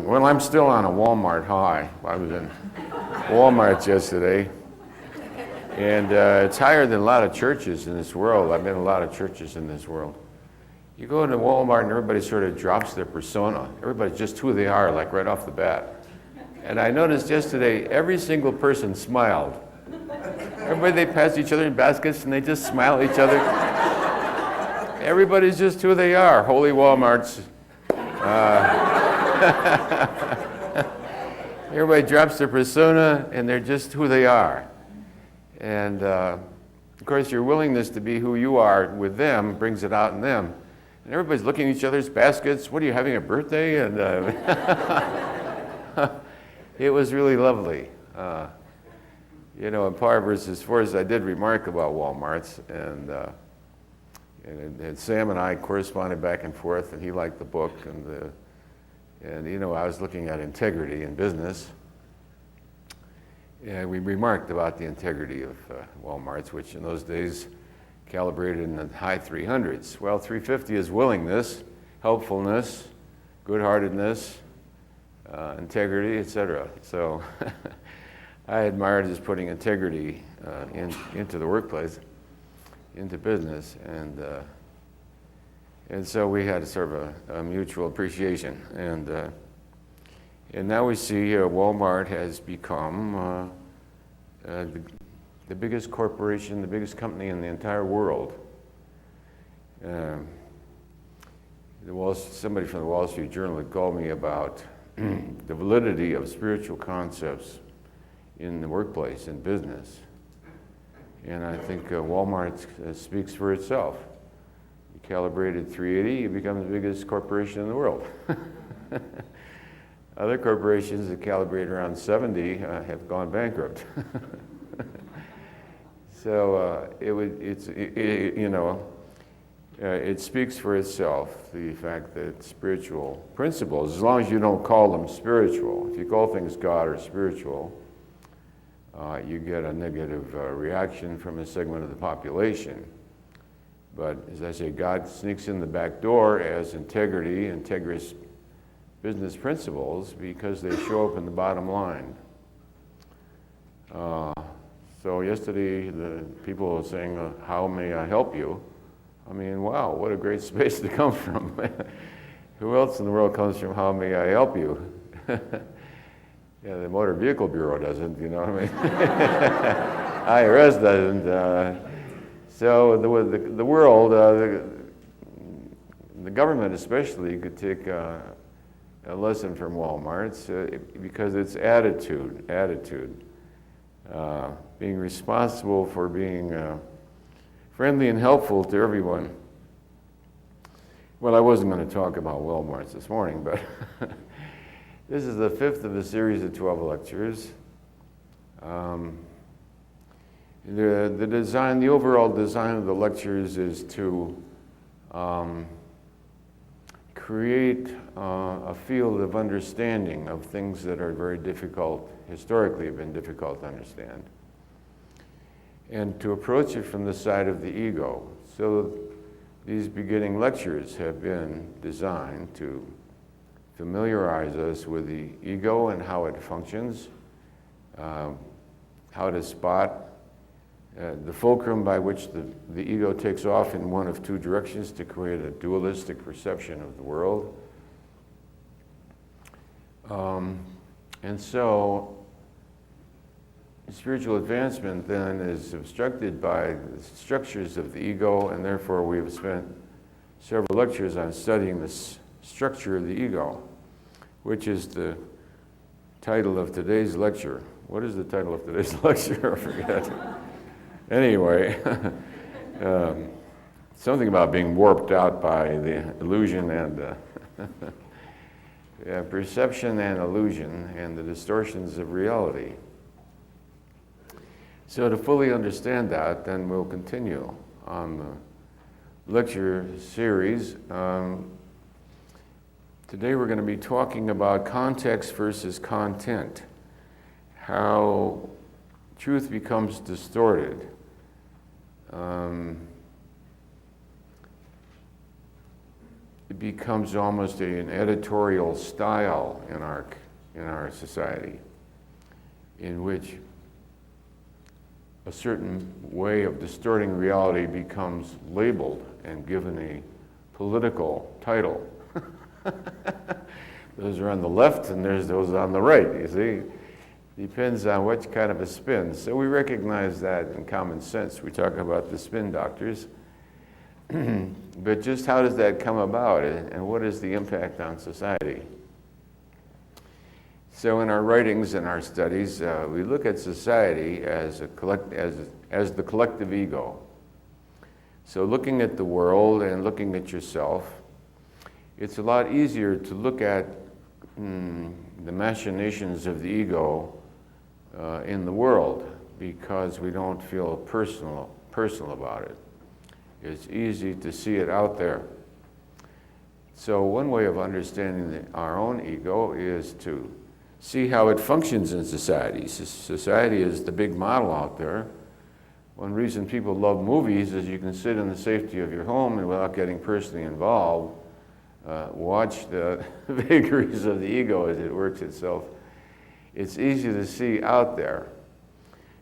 Well, I'm still on a Walmart high. I was in Walmart yesterday, and it's higher than a lot of churches in this world. I've been in a lot of churches in this world. You go into Walmart and everybody sort of drops their persona. Everybody's just who they are, like right off the bat. And I noticed yesterday, every single person smiled. Everybody, they pass each other in baskets and they just smile at each other. Everybody's just who they are. Holy Walmarts. Everybody drops their persona and they're just who they are. And of course, your willingness to be who you are with them brings it out in them. And everybody's looking at each other's baskets. What are you, having a birthday? And it was really lovely. In Par versus Force, I did remark about Walmarts, and Sam and I corresponded back and forth, and he liked the book, and I was looking at integrity in business, and we remarked about the integrity of Walmarts, which in those days calibrated in the high 300s. Well, 350 is willingness, helpfulness, good-heartedness, integrity, etc. So I admired his putting integrity into the workplace, into business, and so we had sort of a mutual appreciation, and now we see Walmart has become the biggest corporation, the biggest company in the entire world. Somebody from the Wall Street Journal had called me about the validity of spiritual concepts in the workplace, in business. And I think Walmart speaks for itself. You calibrated 380, you become the biggest corporation in the world. Other corporations that calibrate around 70 have gone bankrupt. So it speaks for itself, the fact that spiritual principles, as long as you don't call them spiritual, if you call things God or spiritual, you get a negative reaction from a segment of the population. But as I say, God sneaks in the back door as integrity, integrous business principles, because they show up in the bottom line. So yesterday, the people were saying, how may I help you? I mean, wow, what a great space to come from. Who else in the world comes from, how may I help you? Yeah, the Motor Vehicle Bureau doesn't, you know what I mean? IRS doesn't. So the world, the government especially, could take a lesson from Walmart's because it's attitude, being responsible for being friendly and helpful to everyone. Well, I wasn't going to talk about Walmart's this morning, but this is the fifth of a series of 12 lectures. The overall design of the lectures is to create a field of understanding of things that are very difficult, historically have been difficult to understand, and to approach it from the side of the ego. So these beginning lectures have been designed to familiarize us with the ego and how it functions, how to spot the fulcrum by which the ego takes off in one of two directions to create a dualistic perception of the world. And so spiritual advancement then is obstructed by the structures of the ego, and therefore we have spent several lectures on studying the structure of the ego, which is the title of today's lecture. What is the title of today's lecture? I forget. Anyway, something about being warped out by the illusion and perception and illusion and the distortions of reality. So to fully understand that, then we'll continue on the lecture series. Today we're going to be talking about context versus content, how truth becomes distorted. it becomes almost an editorial style in our society, in which a certain way of distorting reality becomes labeled and given a political title. Those are on the left and there's those on the right, you see. Depends on what kind of a spin. So we recognize that in common sense. We talk about the spin doctors. But just how does that come about, and what is the impact on society? So in our writings and our studies, we look at society as the collective ego. So looking at the world and looking at yourself, it's a lot easier to look at the machinations of the ego in the world, because we don't feel personal about it. It's easy to see it out there. So one way of understanding our own ego is to see how it functions in society. Society is the big model out there. One reason people love movies is you can sit in the safety of your home and without getting personally involved, watch the vagaries of the ego as it works itself. It's easy to see out there.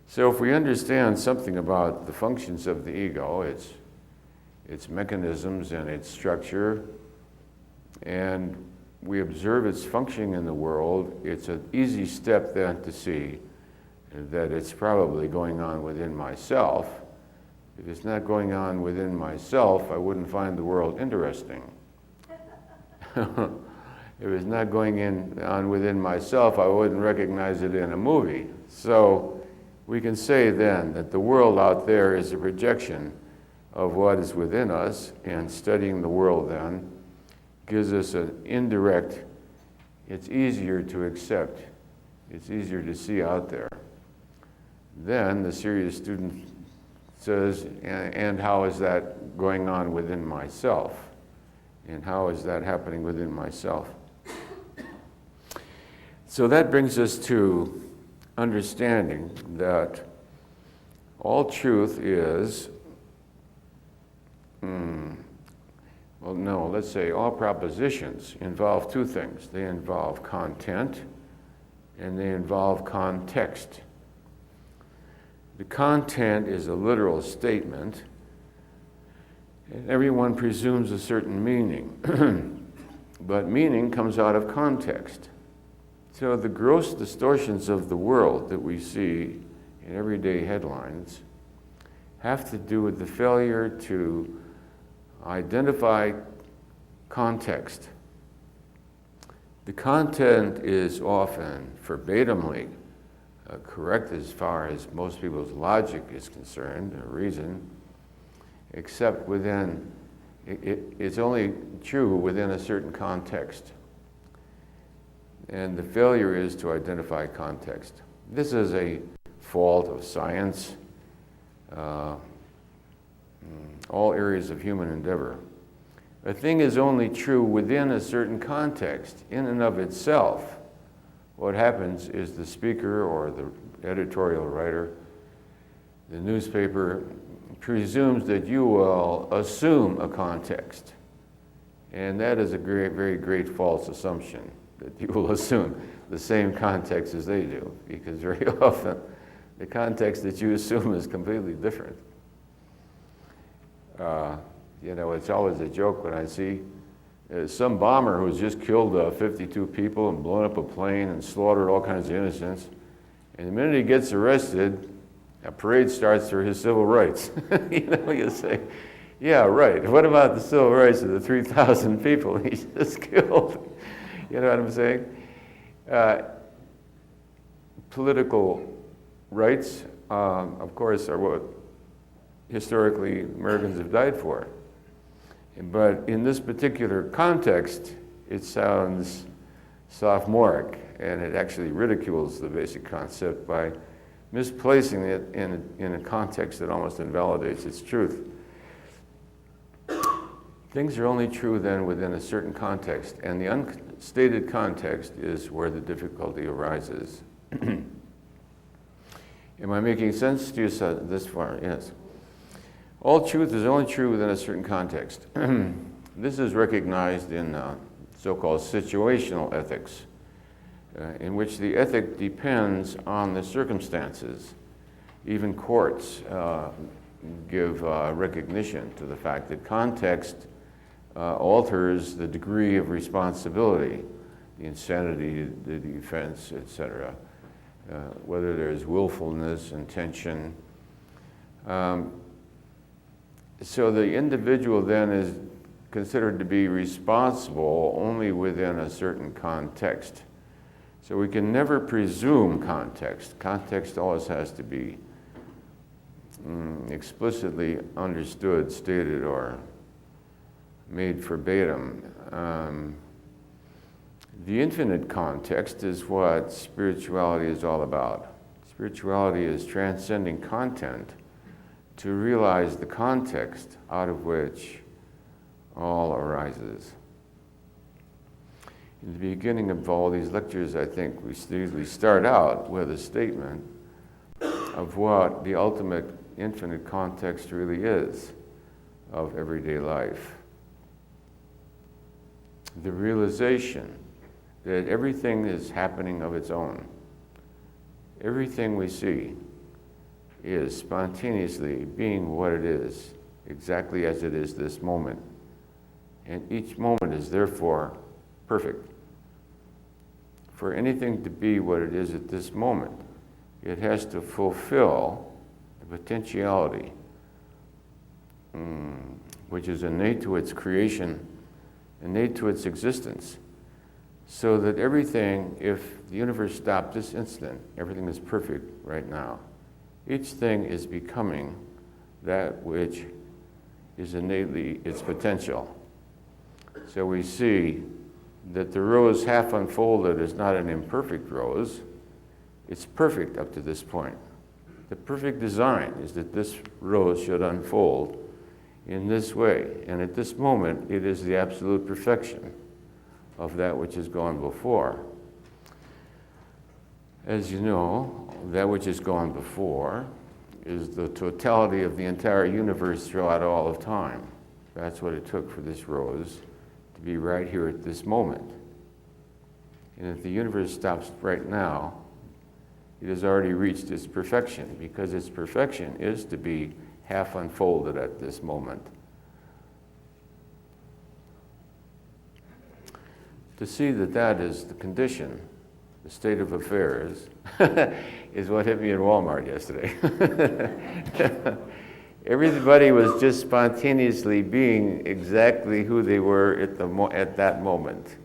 So if we understand something about the functions of the ego, its mechanisms and its structure, and we observe its functioning in the world, it's an easy step then to see that it's probably going on within myself. If it's not going on within myself, I wouldn't find the world interesting. If it's not going on within myself, I wouldn't recognize it in a movie. So we can say then that the world out there is a projection of what is within us, and studying the world then gives us an indirect, it's easier to accept, it's easier to see out there. Then the serious student says, and how is that going on within myself? And how is that happening within myself? So that brings us to understanding that all truth is, let's say all propositions involve two things. They involve content and they involve context. The content is a literal statement, and everyone presumes a certain meaning. But meaning comes out of context. So the gross distortions of the world that we see in everyday headlines have to do with the failure to identify context. The content is often verbatimly correct as far as most people's logic is concerned, or reason, except within, it's only true within a certain context. And the failure is to identify context. This is a fault of science, all areas of human endeavor. A thing is only true within a certain context. In and of itself, what happens is the speaker or the editorial writer, the newspaper, presumes that you will assume a context. And that is a very great false assumption, that you will assume the same context as they do, because very often the context that you assume is completely different. It's always a joke when I see some bomber who's just killed 52 people and blown up a plane and slaughtered all kinds of innocents. And the minute he gets arrested, a parade starts for his civil rights. You say, yeah, right. What about the civil rights of the 3,000 people he just killed? You know what I'm saying? Political rights, of course, are what historically Americans have died for. But in this particular context, it sounds sophomoric, and it actually ridicules the basic concept by misplacing it in a context that almost invalidates its truth. Things are only true then within a certain context, and the unstated context is where the difficulty arises. Am I making sense to you this far? Yes. All truth is only true within a certain context. This is recognized in so-called situational ethics, in which the ethic depends on the circumstances. Even courts give recognition to the fact that context alters the degree of responsibility, the insanity, the defense, etc. Whether there's willfulness, intention. So the individual then is considered to be responsible only within a certain context. So we can never presume context. Context always has to be explicitly understood, stated, or made verbatim. The infinite context is what spirituality is all about. Spirituality is transcending content to realize the context out of which all arises. In the beginning of all these lectures, I think we usually start out with a statement of what the ultimate infinite context really is of everyday life. The realization that everything is happening of its own. Everything we see is spontaneously being what it is, exactly as it is this moment. And each moment is therefore perfect. For anything to be what it is at this moment, it has to fulfill the potentiality, which is innate to its creation, innate to its existence, so that everything, if the universe stopped this instant, everything is perfect right now. Each thing is becoming that which is innately its potential. So we see that the rose half unfolded is not an imperfect rose. It's perfect up to this point. The perfect design is that this rose should unfold in this way. And at this moment, it is the absolute perfection of that which has gone before. As you know, that which has gone before is the totality of the entire universe throughout all of time. That's what it took for this rose to be right here at this moment. And if the universe stops right now, it has already reached its perfection, because its perfection is to be half unfolded at this moment. To see that that is the condition, the state of affairs, is what hit me in Walmart yesterday. Everybody was just spontaneously being exactly who they were at that moment,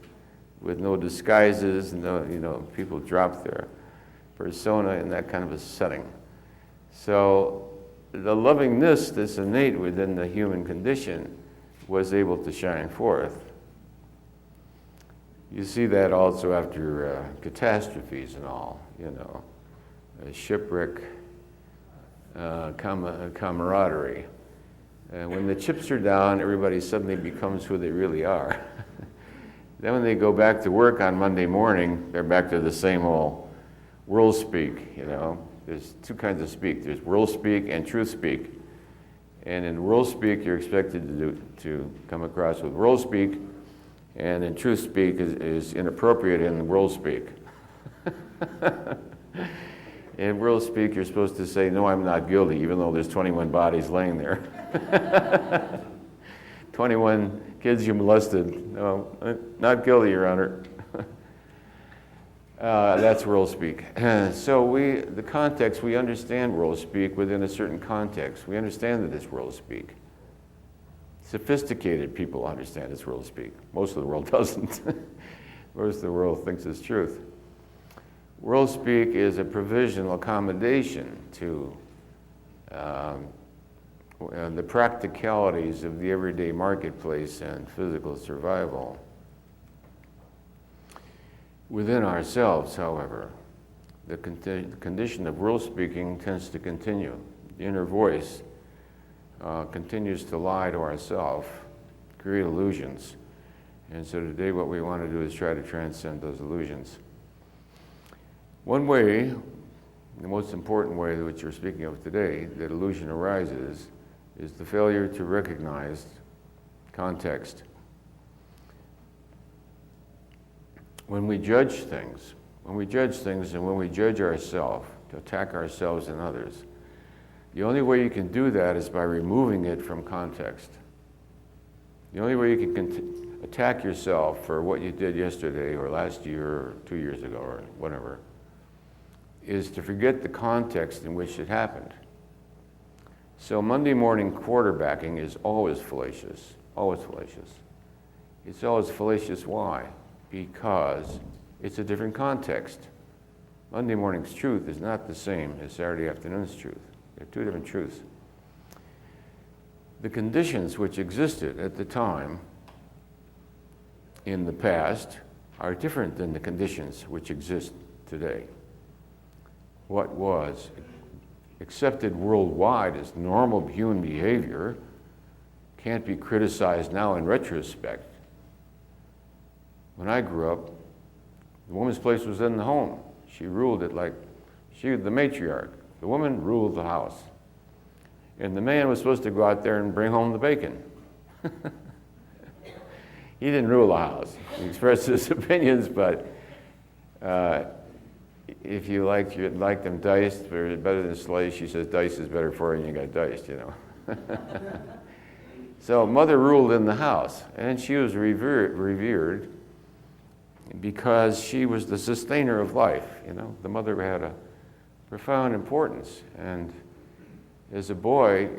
with no disguises, no, people drop their persona in that kind of a setting. So the lovingness that's innate within the human condition was able to shine forth. You see that also after catastrophes and all, shipwreck, camaraderie. When the chips are down, everybody suddenly becomes who they really are. Then when they go back to work on Monday morning, they're back to the same old world speak, There's two kinds of speak. There's world speak and truth speak. And in world speak, you're expected to come across with world speak, and in truth speak is inappropriate in world speak. In world speak, you're supposed to say, no, I'm not guilty, even though there's 21 bodies laying there. 21 kids you molested. No, not guilty, Your Honor. That's world speak. So the context, we understand world speak within a certain context. We understand that it's world speak. Sophisticated people understand it's world speak. Most of the world doesn't. Most of the world thinks it's truth. World speak is a provisional accommodation to the practicalities of the everyday marketplace and physical survival. Within ourselves, however, the condition of world speaking tends to continue. The inner voice continues to lie to ourselves, create illusions. And so today what we want to do is try to transcend those illusions. One way, the most important way which you're speaking of today, that illusion arises, is the failure to recognize context. when we judge things and when we judge ourselves, to attack ourselves and others, the only way you can do that is by removing it from context. The only way you can attack yourself for what you did yesterday or last year or 2 years ago or whatever is to forget the context in which it happened. So Monday morning quarterbacking is always fallacious, always fallacious. It's always fallacious. Why? Because it's a different context. Monday morning's truth is not the same as Saturday afternoon's truth. They're two different truths. The conditions which existed at the time in the past are different than the conditions which exist today. What was accepted worldwide as normal human behavior can't be criticized now in retrospect. When I grew up, the woman's place was in the home. She ruled it like she was the matriarch. The woman ruled the house. And the man was supposed to go out there and bring home the bacon. He didn't rule the house. He expressed his opinions, but if you like them diced, they're better than sliced. She says dice is better for you, and you got diced, you know. So mother ruled in the house, and she was revered because she was the sustainer of life. You know, the mother had a profound importance. And as a boy,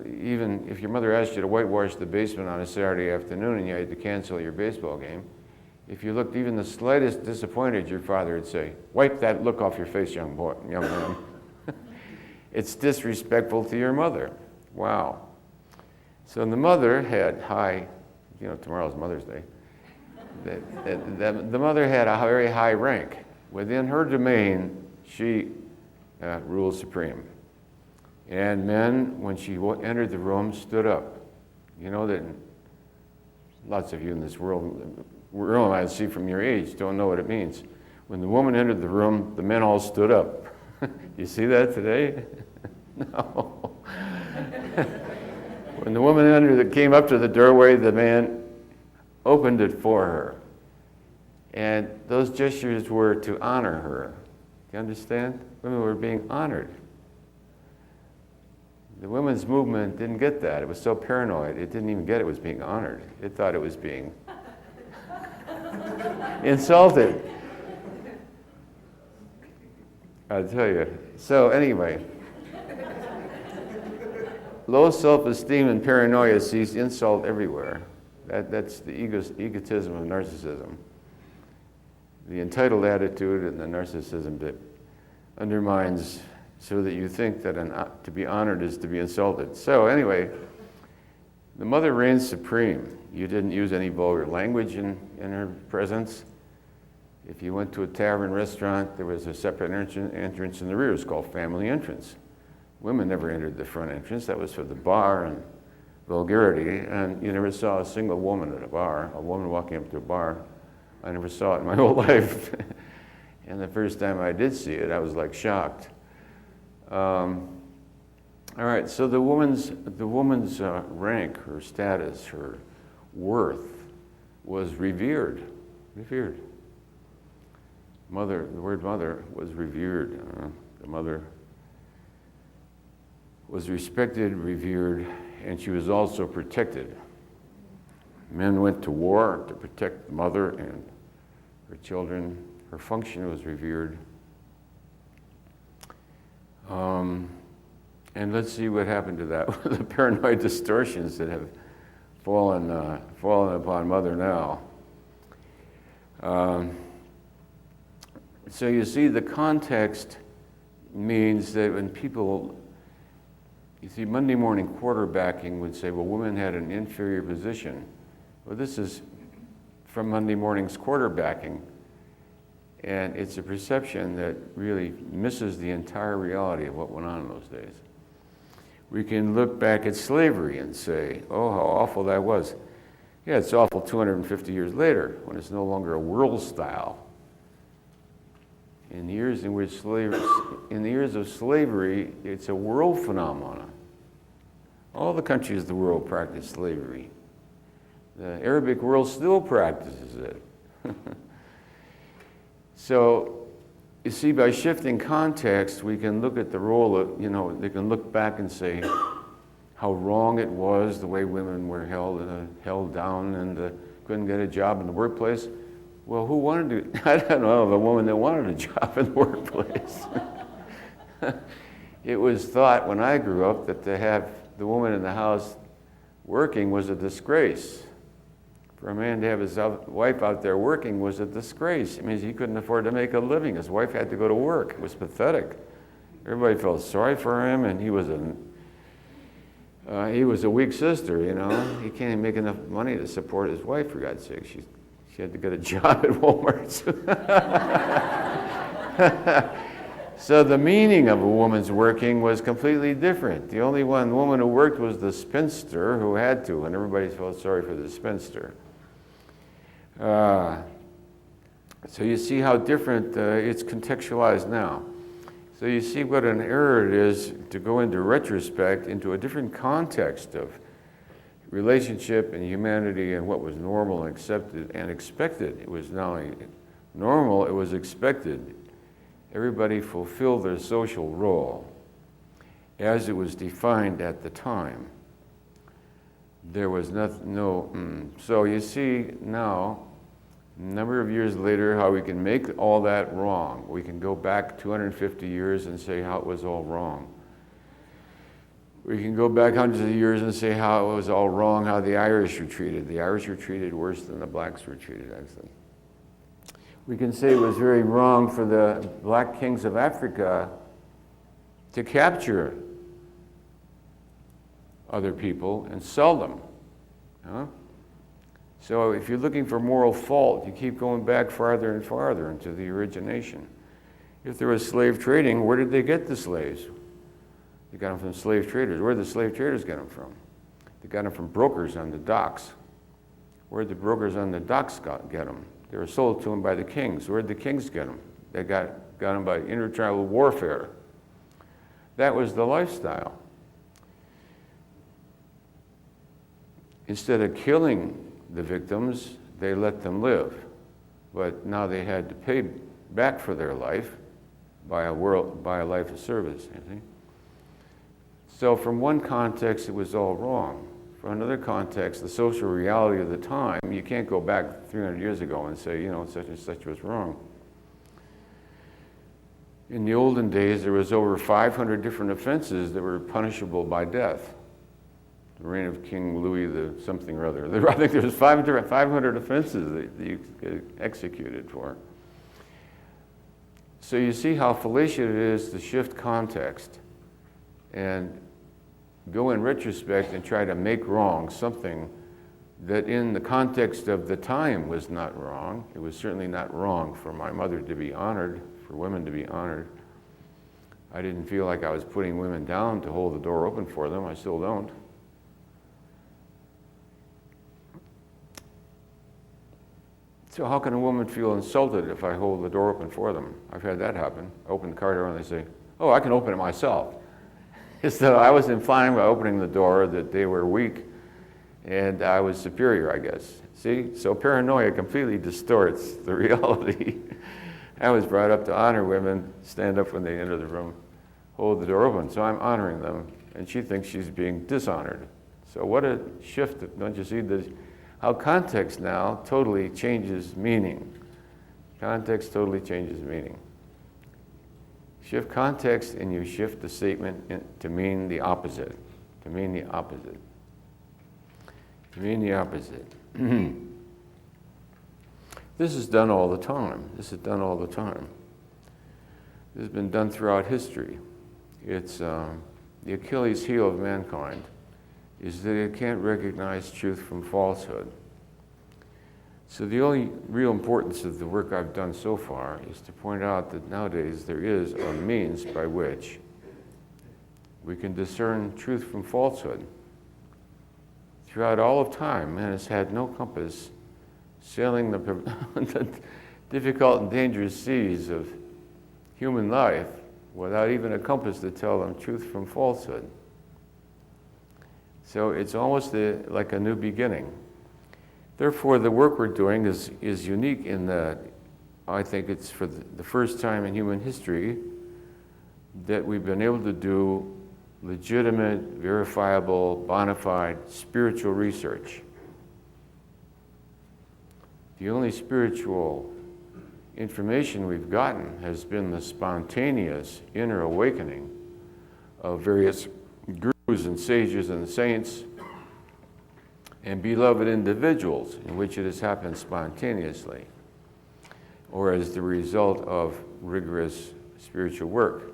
even if your mother asked you to whitewash the basement on a Saturday afternoon and you had to cancel your baseball game, if you looked even the slightest disappointed, your father would say, "Wipe that look off your face, young man." It's disrespectful to your mother. Wow. So the mother had tomorrow's Mother's Day. The mother had a very high rank. Within her domain, she ruled supreme. And men, when she entered the room, stood up. You know that lots of you in this world, I see from your age, don't know what it means. When the woman entered the room, the men all stood up. You see that today? No. When the woman came up to the doorway, the man opened it for her. And those gestures were to honor her. Do you understand? Women were being honored. The women's movement didn't get that. It was so paranoid, it didn't even get it was being honored. It thought it was being insulted. I'll tell you. So anyway, low self-esteem and paranoia sees insult everywhere. That's the egotism of narcissism. The entitled attitude and the narcissism that undermines so that you think that to be honored is to be insulted. So anyway, the mother reigns supreme. You didn't use any vulgar language in her presence. If you went to a tavern restaurant, there was a separate entrance in the rear. It's called family entrance. Women never entered the front entrance. That was for the bar and vulgarity. And you never saw a single woman at a bar, a woman walking up to a bar. I never saw it in my whole life. And the first time I did see it, I was like shocked. All right, so the woman's rank, her status, her worth was revered. Revered. Mother, the word mother was revered. The mother was respected, revered, and she was also protected. Men went to war to protect the mother and her children. Her function was revered. And let's see what happened to that with the paranoid distortions that have fallen upon mother now. So you see, the context means that when people, you see, Monday morning quarterbacking would say, well, women had an inferior position. Well, this is from Monday morning's quarterbacking. And it's a perception that really misses the entire reality of what went on in those days. We can look back at slavery and say, oh, how awful that was. Yeah, it's awful 250 years later when it's no longer a world style. In the years of slavery, it's a world phenomenon. All the countries of the world practice slavery. The Arabic world still practices it. So, you see, by shifting context, we can look at the role of, they can look back and say how wrong it was, the way women were held down and couldn't get a job in the workplace. Well, who wanted to? I don't know of a woman that wanted a job in the workplace. It was thought when I grew up that to have the woman in the house working was a disgrace. For a man to have his wife out there working was a disgrace. It means he couldn't afford to make a living. His wife had to go to work. It was pathetic. Everybody felt sorry for him, and he was a weak sister, He can't even make enough money to support his wife, for God's sake. She had to get a job at Walmart. So the meaning of a woman's working was completely different. The only woman who worked was the spinster who had to, and everybody felt sorry for the spinster. So you see how different it's contextualized now. So you see what an error it is to go into retrospect into a different context of relationship and humanity and what was normal and accepted and expected. It was not only normal, it was expected. Everybody fulfilled their social role as it was defined at the time. There was So you see now, a number of years later, how we can make all that wrong. We can go back 250 years and say how it was all wrong. We can go back hundreds of years and say how it was all wrong, how the Irish were treated. The Irish were treated worse than the blacks were treated, actually. We can say it was very wrong for the black kings of Africa to capture other people and sell them. So if you're looking for moral fault, you keep going back farther and farther into the origination. If there was slave trading, where did they get the slaves? They got them from slave traders. Where did the slave traders get them from? They got them from brokers on the docks. Where did the brokers on the docks get them? They were sold to them by the kings. Where did the kings get them? They got them by intertribal warfare. That was the lifestyle. Instead of killing the victims, they let them live. But now they had to pay back for their life by a life of service, you see. So from one context, it was all wrong. From another context, the social reality of the time, you can't go back 300 years ago and say, such and such was wrong. In the olden days, there was over 500 different offenses that were punishable by death. The reign of King Louis the something or other. I think there was 500 offenses that you get executed for. So you see how fallacious it is to shift context and go in retrospect and try to make wrong something that in the context of the time was not wrong. It was certainly not wrong for my mother to be honored, for women to be honored. I didn't feel like I was putting women down to hold the door open for them. I still don't. So how can a woman feel insulted if I hold the door open for them? I've had that happen. I open the car door and they say, oh, I can open it myself. So I was implying by opening the door that they were weak and I was superior, I guess. See? So paranoia completely distorts the reality. I was brought up to honor women, stand up when they enter the room, hold the door open. So I'm honoring them, and she thinks she's being dishonored. So what a shift, don't you see how context now totally changes meaning. Context totally changes meaning. Shift context and you shift the statement to mean the opposite. To mean the opposite. To mean the opposite. This is done all the time. This is done all the time. This has been done throughout history. It's the Achilles heel of mankind is that it can't recognize truth from falsehood. So the only real importance of the work I've done so far is to point out that nowadays there is a means by which we can discern truth from falsehood. Throughout all of time, man has had no compass sailing the difficult and dangerous seas of human life without even a compass to tell them truth from falsehood. So it's almost like a new beginning. Therefore, the work we're doing is unique in that I think it's for the first time in human history that we've been able to do legitimate, verifiable, bona fide spiritual research. The only spiritual information we've gotten has been the spontaneous inner awakening of various gurus and sages and saints and beloved individuals in which it has happened spontaneously or as the result of rigorous spiritual work.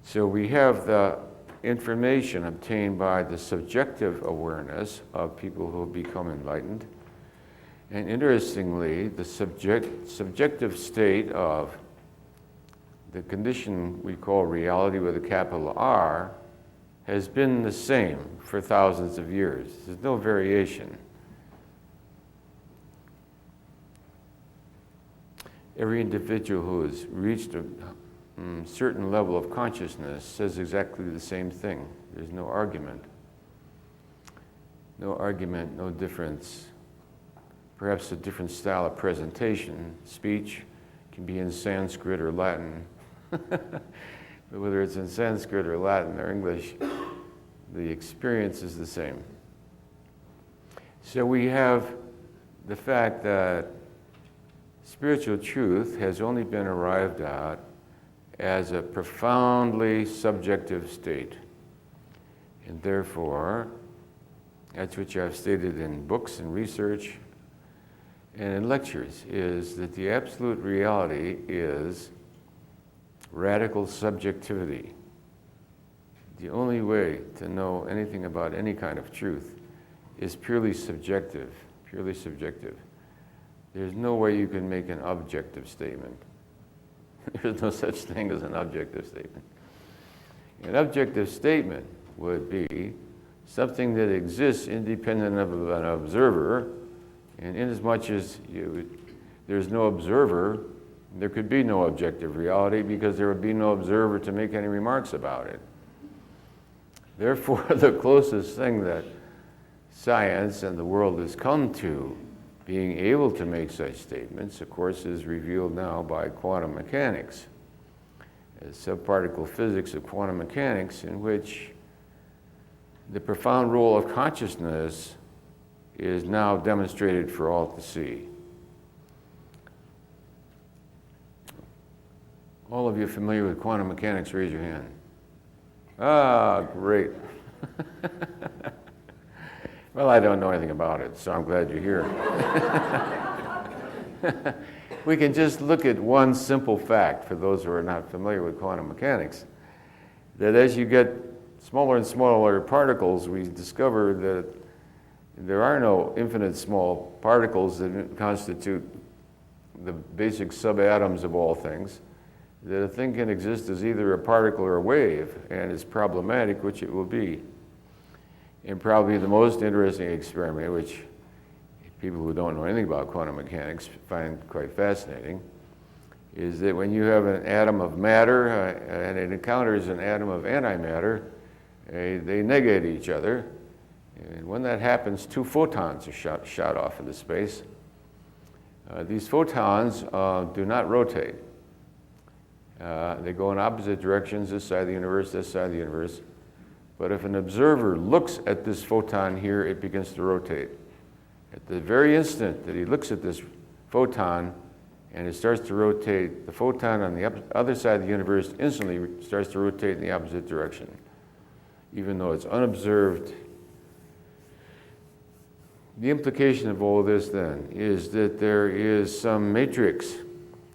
So we have the information obtained by the subjective awareness of people who have become enlightened. And interestingly, the subjective state of the condition we call reality with a capital R has been the same for thousands of years. There's no variation. Every individual who has reached a certain level of consciousness says exactly the same thing. There's no argument. No argument, no difference. Perhaps a different style of presentation. Speech can be in Sanskrit or Latin. But whether it's in Sanskrit or Latin or English, the experience is the same. So we have the fact that spiritual truth has only been arrived at as a profoundly subjective state. And therefore, that's which I've stated in books and research and in lectures, is that the absolute reality is radical subjectivity. The only way to know anything about any kind of truth is purely subjective, purely subjective. There's no way you can make an objective statement. There's no such thing as an objective statement. An objective statement would be something that exists independent of an observer, and inasmuch as there's no observer, there could be no objective reality because there would be no observer to make any remarks about it. Therefore, the closest thing that science and the world has come to being able to make such statements, of course, is revealed now by quantum mechanics, subparticle physics of quantum mechanics, in which the profound role of consciousness is now demonstrated for all to see. All of you familiar with quantum mechanics, raise your hand. Ah, great. Well, I don't know anything about it, so I'm glad you're here. We can just look at one simple fact for those who are not familiar with quantum mechanics, that as you get smaller and smaller particles, we discover that there are no infinite small particles that constitute the basic subatoms of all things, that a thing can exist as either a particle or a wave, and it's problematic, which it will be. And probably the most interesting experiment, which people who don't know anything about quantum mechanics find quite fascinating, is that when you have an atom of matter and it encounters an atom of antimatter, they negate each other. And when that happens, two photons are shot off into space. These photons do not rotate. They go in opposite directions, this side of the universe, this side of the universe. But if an observer looks at this photon here, it begins to rotate. At the very instant that he looks at this photon and it starts to rotate, the photon on the other side of the universe instantly starts to rotate in the opposite direction, even though it's unobserved. The implication of all this then is that there is some matrix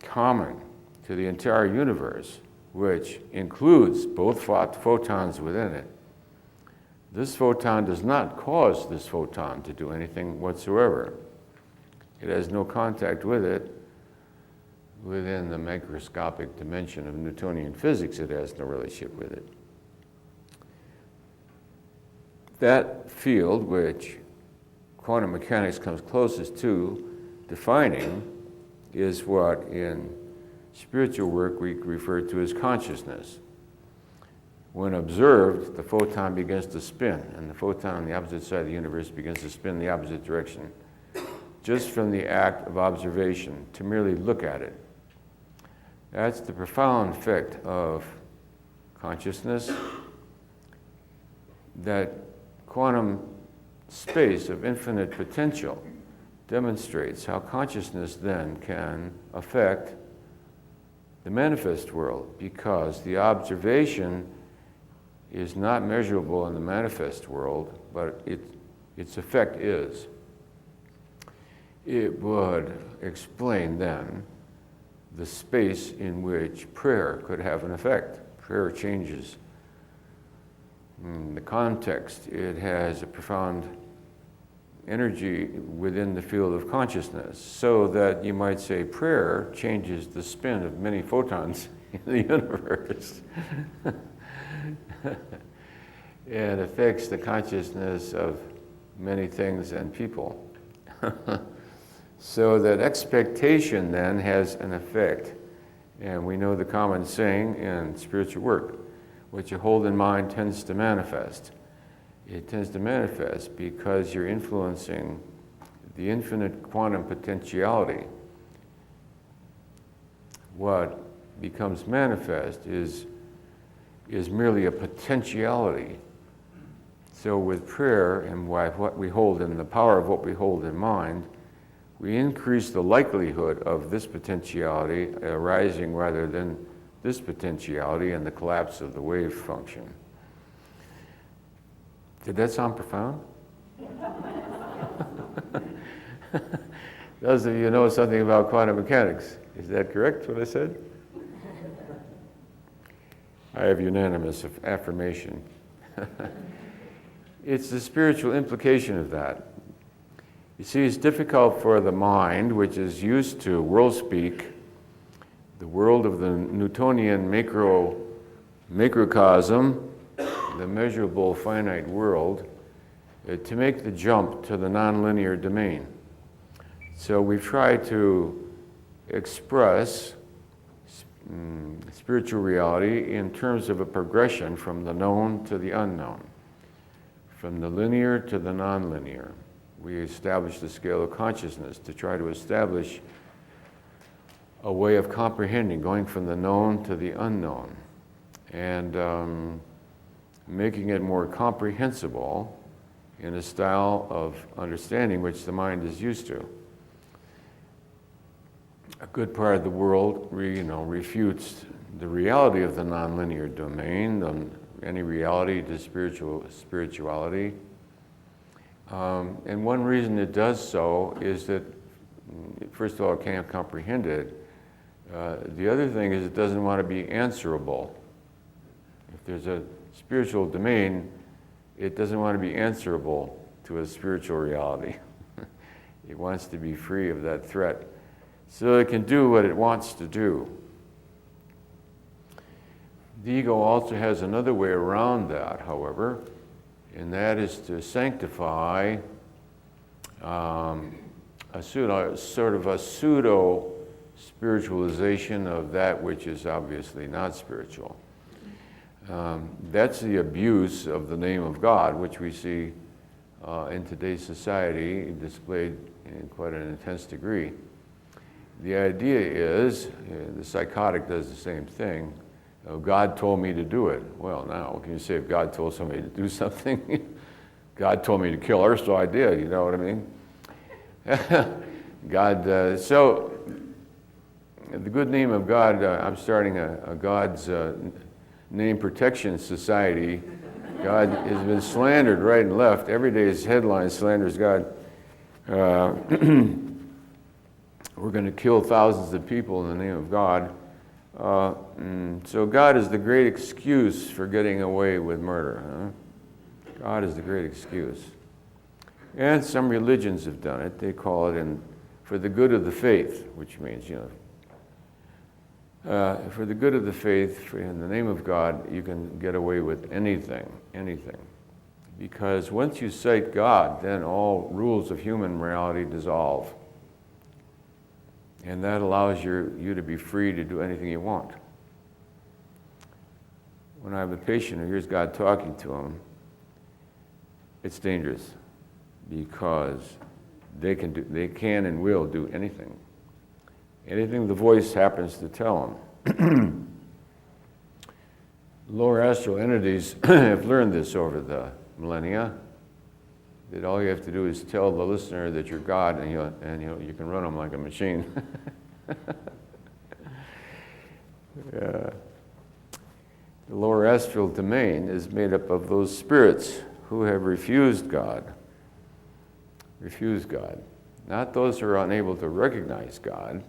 common to the entire universe, which includes both photons within it. This photon does not cause this photon to do anything whatsoever. It has no contact with it. Within the microscopic dimension of Newtonian physics, it has no relationship with it. That field, which quantum mechanics comes closest to defining, is what in spiritual work we refer to as consciousness. When observed, the photon begins to spin, and the photon on the opposite side of the universe begins to spin in the opposite direction, just from the act of observation, to merely look at it. That's the profound effect of consciousness, that quantum space of infinite potential demonstrates how consciousness then can affect the manifest world, because the observation is not measurable in the manifest world, but its effect is. It would explain then the space in which prayer could have an effect. Prayer changes the context. It has a profound energy within the field of consciousness, so that you might say prayer changes the spin of many photons in the universe. It affects the consciousness of many things and people. So that expectation then has an effect. And we know the common saying in spiritual work, what you hold in mind tends to manifest. It tends to manifest because you're influencing the infinite quantum potentiality. What becomes manifest is merely a potentiality. So with prayer and what we hold in the power of what we hold in mind, we increase the likelihood of this potentiality arising rather than this potentiality and the collapse of the wave function. Did that sound profound? Those of you who know something about quantum mechanics, is that correct, what I said? I have unanimous affirmation. It's the spiritual implication of that. You see, it's difficult for the mind, which is used to world speak, the world of the Newtonian macrocosm, the measurable finite world, to make the jump to the nonlinear domain. So we've tried to express spiritual reality in terms of a progression from the known to the unknown, from the linear to the nonlinear. We established the scale of consciousness to try to establish a way of comprehending, going from the known to the unknown, and making it more comprehensible in a style of understanding which the mind is used to. A good part of the world refutes the reality of the nonlinear domain, any reality to spirituality. And one reason it does so is that, first of all, it can't comprehend it. The other thing is it doesn't want to be answerable. If there's a spiritual domain, it doesn't want to be answerable to a spiritual reality. It wants to be free of that threat, so it can do what it wants to do. The ego also has another way around that, however, and that is to sanctify a pseudo spiritualization of that which is obviously not spiritual. That's the abuse of the name of God, which we see in today's society displayed in quite an intense degree. The idea is, the psychotic does the same thing. God told me to do it. Well, now, what can you say if God told somebody to do something? God told me to kill her, so I did, you know what I mean? So the good name of God, I'm starting a God's name protection society. God has been slandered right and left. Every day's headline slanders God. We're going to kill thousands of people in the name of God. So God is the great excuse for getting away with murder. Huh? God is the great excuse. And some religions have done it. They call it for the good of the faith, which means, for the good of the faith, in the name of God, you can get away with anything. Because once you cite God, then all rules of human morality dissolve. And that allows you to be free to do anything you want. When I have a patient who hears God talking to him, it's dangerous, because they can and will do anything. Anything the voice happens to tell them. Lower astral entities have learned this over the millennia, that all you have to do is tell the listener that you're God, and you can run them like a machine. Yeah. The lower astral domain is made up of those spirits who have refused God. Refused God. Not those who are unable to recognize God,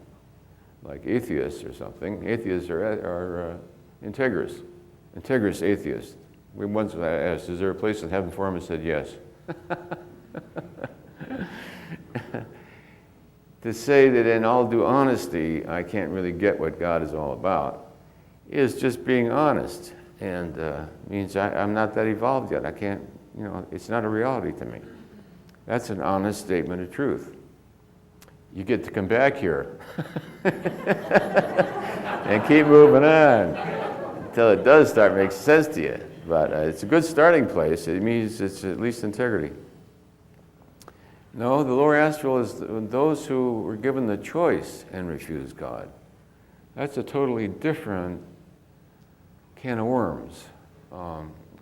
like atheists or something. Atheists are integrous. Integrous atheists. We once asked, is there a place in heaven for him? And said yes. To say that in all due honesty, I can't really get what God is all about, is just being honest. And means I'm not that evolved yet. I can't, it's not a reality to me. That's an honest statement of truth. You get to come back here and keep moving on until it does start making sense to you. But it's a good starting place. It means it's at least integrity. No, the lower astral is those who were given the choice and refused God. That's a totally different can of worms.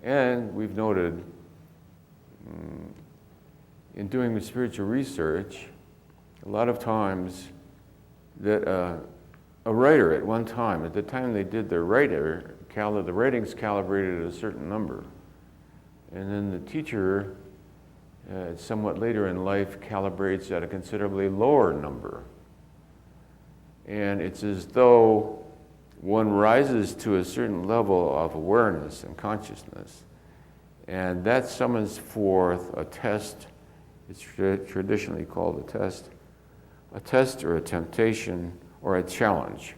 And we've noted in doing the spiritual research, a lot of times that a writer at one time, at the time they did their writer, the rating's calibrated at a certain number. And then the teacher, somewhat later in life, calibrates at a considerably lower number. And it's as though one rises to a certain level of awareness and consciousness, and that summons forth a test. It's traditionally called a test or a temptation or a challenge.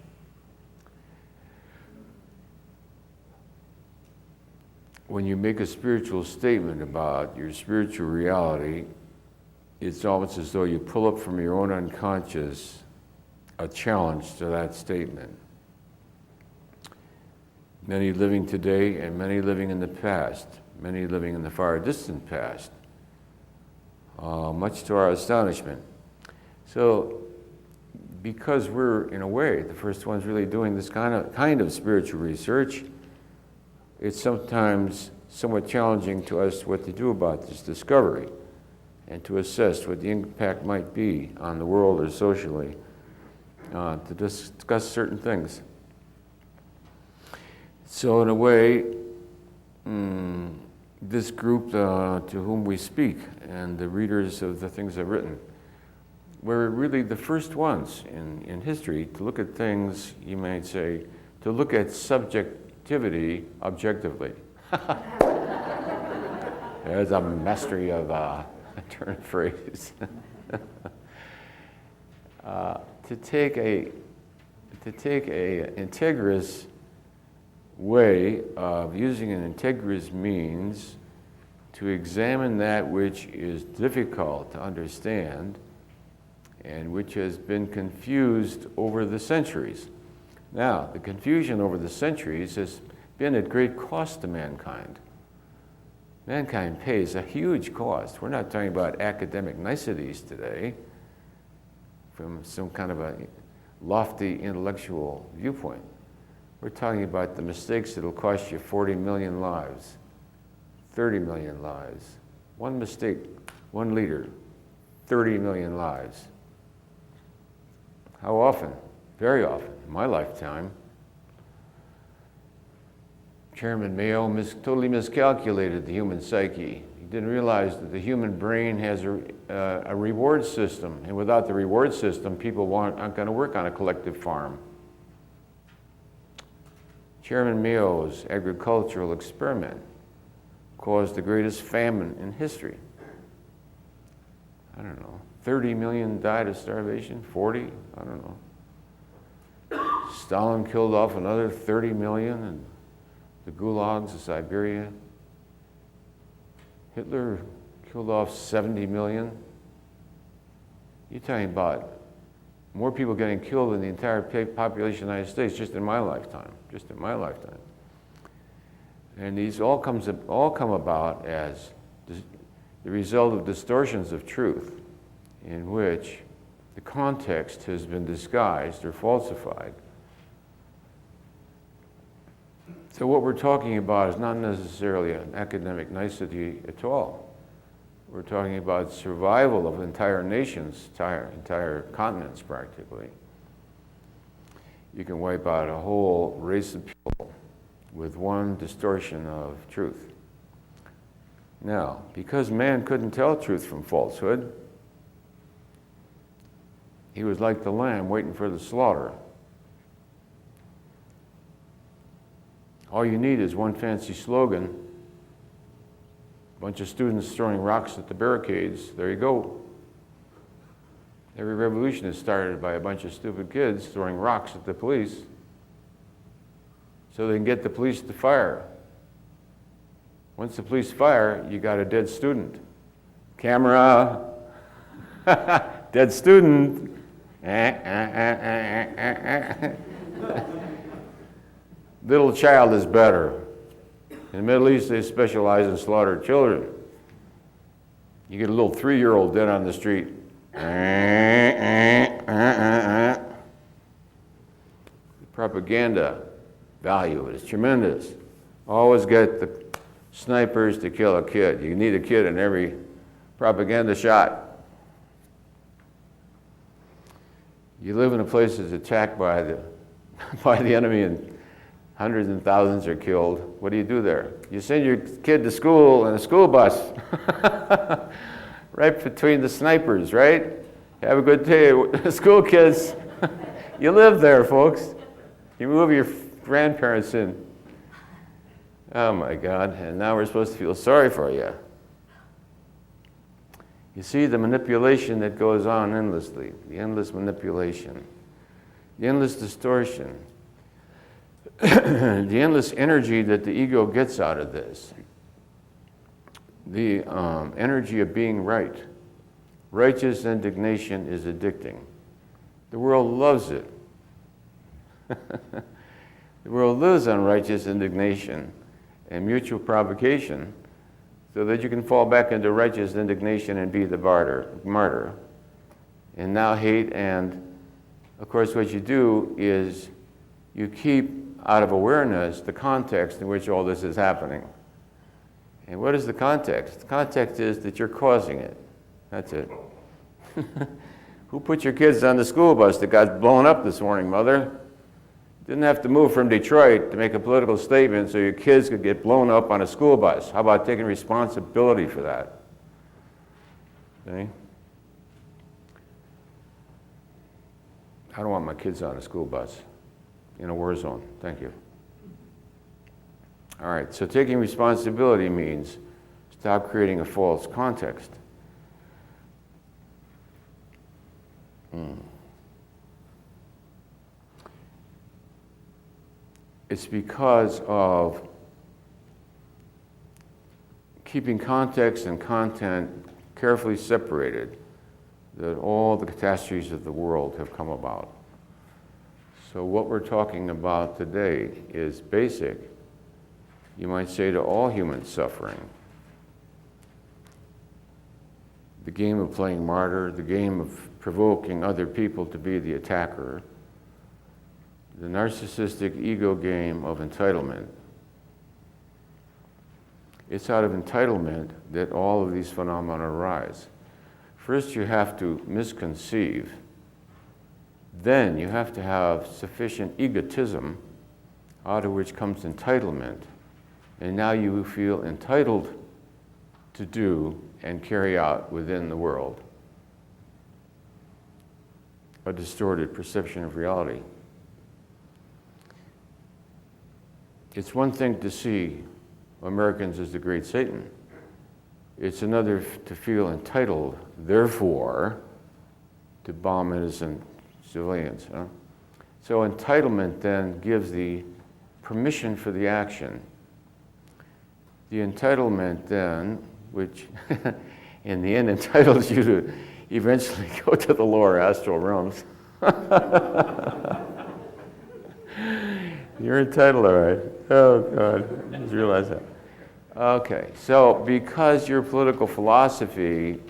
When you make a spiritual statement about your spiritual reality, it's almost as though you pull up from your own unconscious a challenge to that statement. Many living today and many living in the past, many living in the far distant past, much to our astonishment. So, because we're, in a way, the first ones really doing this kind of spiritual research, it's sometimes somewhat challenging to us what to do about this discovery and to assess what the impact might be on the world or socially, to discuss certain things. So in a way, this group to whom we speak and the readers of the things I've written were really the first ones in history to look at things, you might say, to look at subjectivity objectively. There's a mastery of a turn of phrase. To take a integrous way of using an integrous means to examine that which is difficult to understand and which has been confused over the centuries. Now, the confusion over the centuries has been at great cost to mankind. Mankind pays a huge cost. We're not talking about academic niceties today from some kind of a lofty intellectual viewpoint. We're talking about the mistakes that'll cost you 40 million lives, 30 million lives. One mistake, one leader, 30 million lives. How often? Very often, in my lifetime. Chairman Mayo totally miscalculated the human psyche. He didn't realize that the human brain has a reward system, and without the reward system, people aren't going to work on a collective farm. Chairman Mayo's agricultural experiment caused the greatest famine in history. I don't know, 30 million died of starvation, 40, I don't know. Stalin killed off another 30 million in the gulags of Siberia. Hitler killed off 70 million. You're talking about more people getting killed than the entire population of the United States just in my lifetime, And these all come about as the result of distortions of truth. in which the context has been disguised or falsified. So what we're talking about is not necessarily an academic nicety at all. We're talking about survival of entire nations, entire continents practically. You can wipe out a whole race of people with one distortion of truth. Now, because man couldn't tell truth from falsehood, he was like the lamb waiting for the slaughter. All you need is one fancy slogan, a bunch of students throwing rocks at the barricades, there you go. Every revolution is started by a bunch of stupid kids throwing rocks at the police so they can get the police to fire. Once the police fire, you got a dead student. Camera, dead student. Little child is better. In the Middle East, they specialize in slaughtered children. You get a little 3-year-old dead on the street. The propaganda value of it is tremendous. Always get the snipers to kill a kid. You need a kid in every propaganda shot. You live in a place that's attacked by the enemy and hundreds and thousands are killed. What do you do there? You send your kid to school in a school bus. Right between the snipers, right? Have a good day. School kids, you live there, folks. You move your grandparents in. Oh my God, and now we're supposed to feel sorry for you. You see the manipulation that goes on endlessly, the endless manipulation, the endless distortion, the endless energy that the ego gets out of this. The energy of being right. Righteous indignation is addicting. The world loves it. The world lives on righteous indignation and mutual provocation so that you can fall back into righteous indignation and be the martyr. And now hate, and of course what you do is you keep out of awareness the context in which all this is happening. And what is the context? The context is that you're causing it. That's it. Who put your kids on the school bus that got blown up this morning, Mother? Didn't have to move from Detroit to make a political statement so your kids could get blown up on a school bus. How about taking responsibility for that? See? I don't want my kids on a school bus in a war zone. Thank you. All right, so taking responsibility means stop creating a false context. It's because of keeping context and content carefully separated that all the catastrophes of the world have come about. So what we're talking about today is basic, you might say, to all human suffering. The game of playing martyr, the game of provoking other people to be the attacker, the narcissistic ego game of entitlement. It's out of entitlement that all of these phenomena arise. First, you have to misconceive. Then you have to have sufficient egotism, out of which comes entitlement. And now you feel entitled to do and carry out within the world a distorted perception of reality. It's one thing to see Americans as the great Satan. It's another to feel entitled, therefore, to bomb innocent civilians. Huh? So entitlement then gives the permission for the action. The entitlement then, which in the end entitles you to eventually go to the lower astral realms. You're entitled, all right. Oh, God, I just realized that. Okay, so because your political philosophy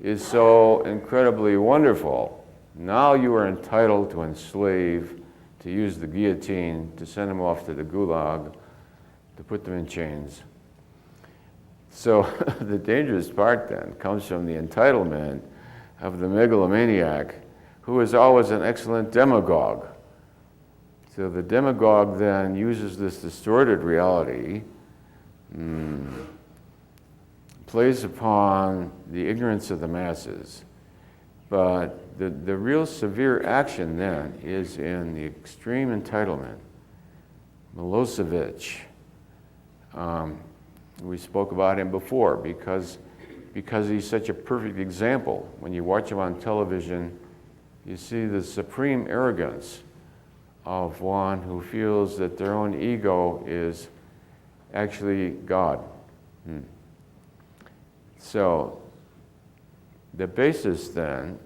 is so incredibly wonderful. Now you are entitled to enslave, to use the guillotine, to send them off to the gulag, to put them in chains. So the dangerous part then comes from the entitlement of the megalomaniac, who is always an excellent demagogue. So the demagogue then uses this distorted reality, plays upon the ignorance of the masses. But the real severe action then is in the extreme entitlement. Milosevic, we spoke about him before because he's such a perfect example. When you watch him on television, you see the supreme arrogance of one who feels that their own ego is actually God. So the basis of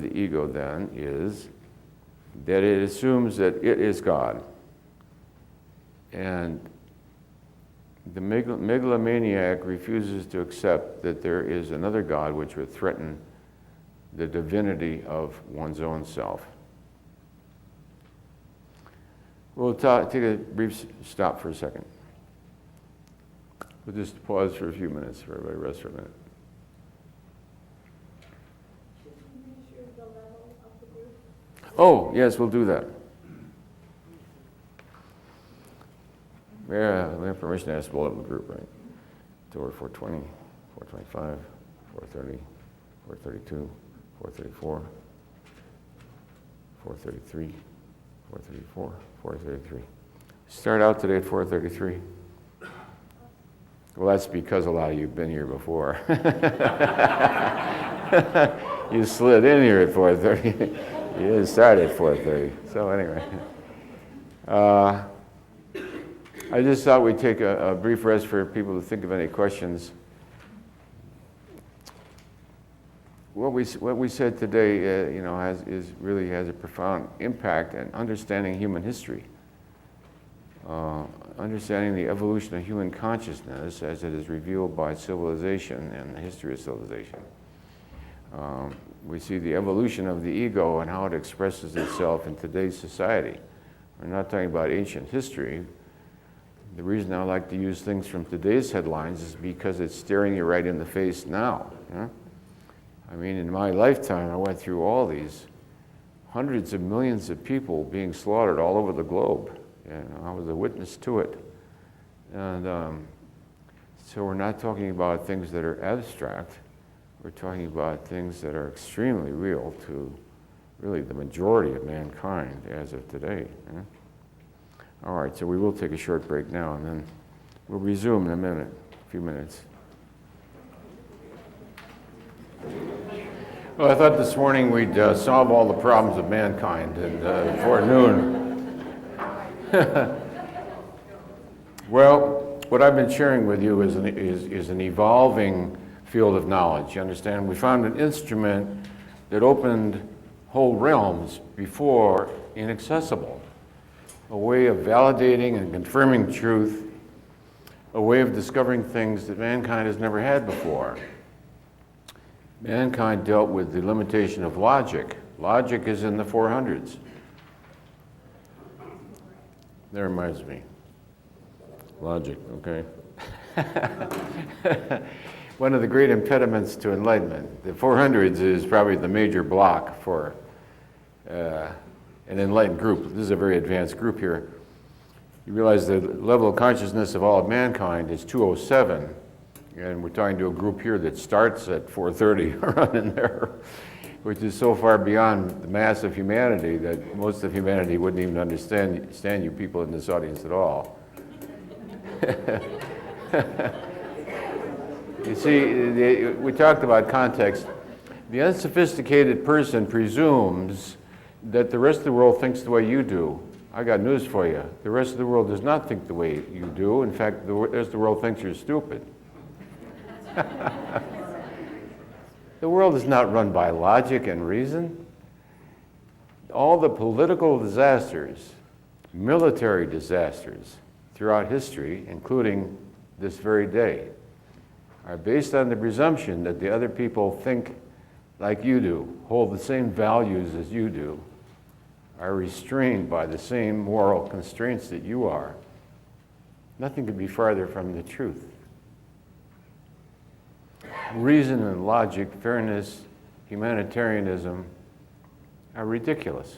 the ego then is that it assumes that it is God. And the megalomaniac refuses to accept that there is another God which would threaten the divinity of one's own self. We'll take a brief stop for a second. We'll just pause for a few minutes for everybody to rest for a minute. Should we measure the level of the group? Oh, yes, we'll do that. Yeah, we have permission to ask the level of the group, right? So we're 420, 425, 430, 432, 434, 433, 434, 433. Start out today at 433. Well, that's because a lot of you have been here before. You slid in here at 4:30. You didn't start at 4:30. So anyway, I just thought we'd take a brief rest for people to think of any questions. What we said today, really has a profound impact in understanding human history. Understanding the evolution of human consciousness as it is revealed by civilization and the history of civilization. We see the evolution of the ego and how it expresses itself in today's society. We're not talking about ancient history. The reason I like to use things from today's headlines is because it's staring you right in the face now. Yeah? I mean, in my lifetime, I went through all these hundreds of millions of people being slaughtered all over the globe. And I was a witness to it. And so we're not talking about things that are abstract. We're talking about things that are extremely real to really the majority of mankind as of today. Yeah? All right, so we will take a short break now, and then we'll resume in a few minutes. Well, I thought this morning we'd solve all the problems of mankind before noon. Well, what I've been sharing with you is an evolving field of knowledge. You understand? We found an instrument that opened whole realms before inaccessible, a way of validating and confirming truth, a way of discovering things that mankind has never had before. Mankind dealt with the limitation of logic. Logic is in the 400s. That reminds me. Logic, okay. One of the great impediments to enlightenment. The 400s is probably the major block for an enlightened group. This is a very advanced group here. You realize the level of consciousness of all of mankind is 207, and we're talking to a group here that starts at 430, around in there, which is so far beyond the mass of humanity that most of humanity wouldn't even understand you people in this audience at all. You see, we talked about context. The unsophisticated person presumes that the rest of the world thinks the way you do. I got news for you. The rest of the world does not think the way you do. In fact, the rest of the world thinks you're stupid. The world is not run by logic and reason. All the political disasters, military disasters throughout history, including this very day, are based on the presumption that the other people think like you do, hold the same values as you do, are restrained by the same moral constraints that you are, nothing could be farther from the truth. Reason and logic, fairness, humanitarianism are ridiculous.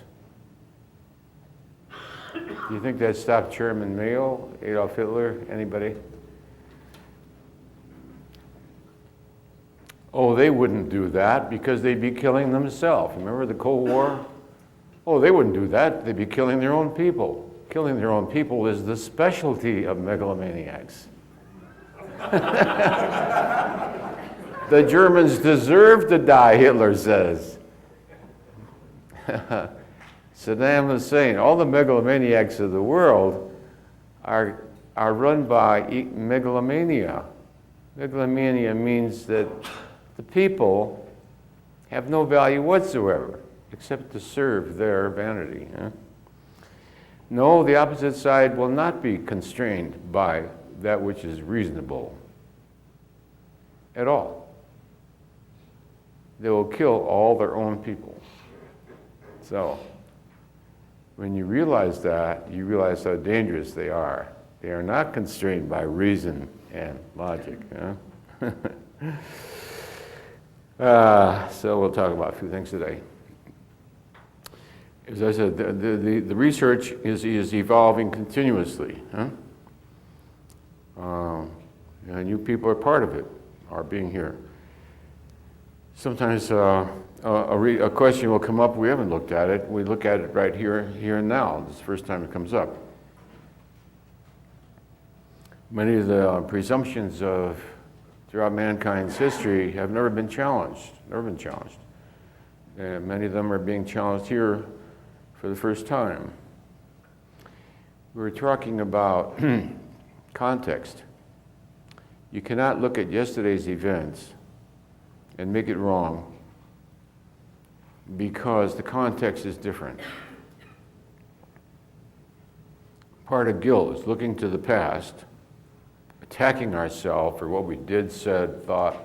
Do you think that stopped Chairman Mao, Adolf Hitler, anybody? Oh, they wouldn't do that because they'd be killing themselves. Remember the Cold War? Oh, they wouldn't do that. They'd be killing their own people. Killing their own people is the specialty of megalomaniacs. The Germans deserve to die, Hitler says. Saddam Hussein, all the megalomaniacs of the world are run by megalomania. Megalomania means that the people have no value whatsoever except to serve their vanity. No, the opposite side will not be constrained by that which is reasonable at all. They will kill all their own people. So, when you realize that, you realize how dangerous they are. They are not constrained by reason and logic. So we'll talk about a few things today. As I said, the research is evolving continuously. And you people are part of it, are being here. Sometimes a question will come up, we haven't looked at it. We look at it right here and now. This is the first time it comes up. Many of the presumptions throughout mankind's history have never been challenged. And many of them are being challenged here for the first time. We were talking about context. You cannot look at yesterday's events and make it wrong because the context is different. Part of guilt is looking to the past, attacking ourselves for what we did, said, thought,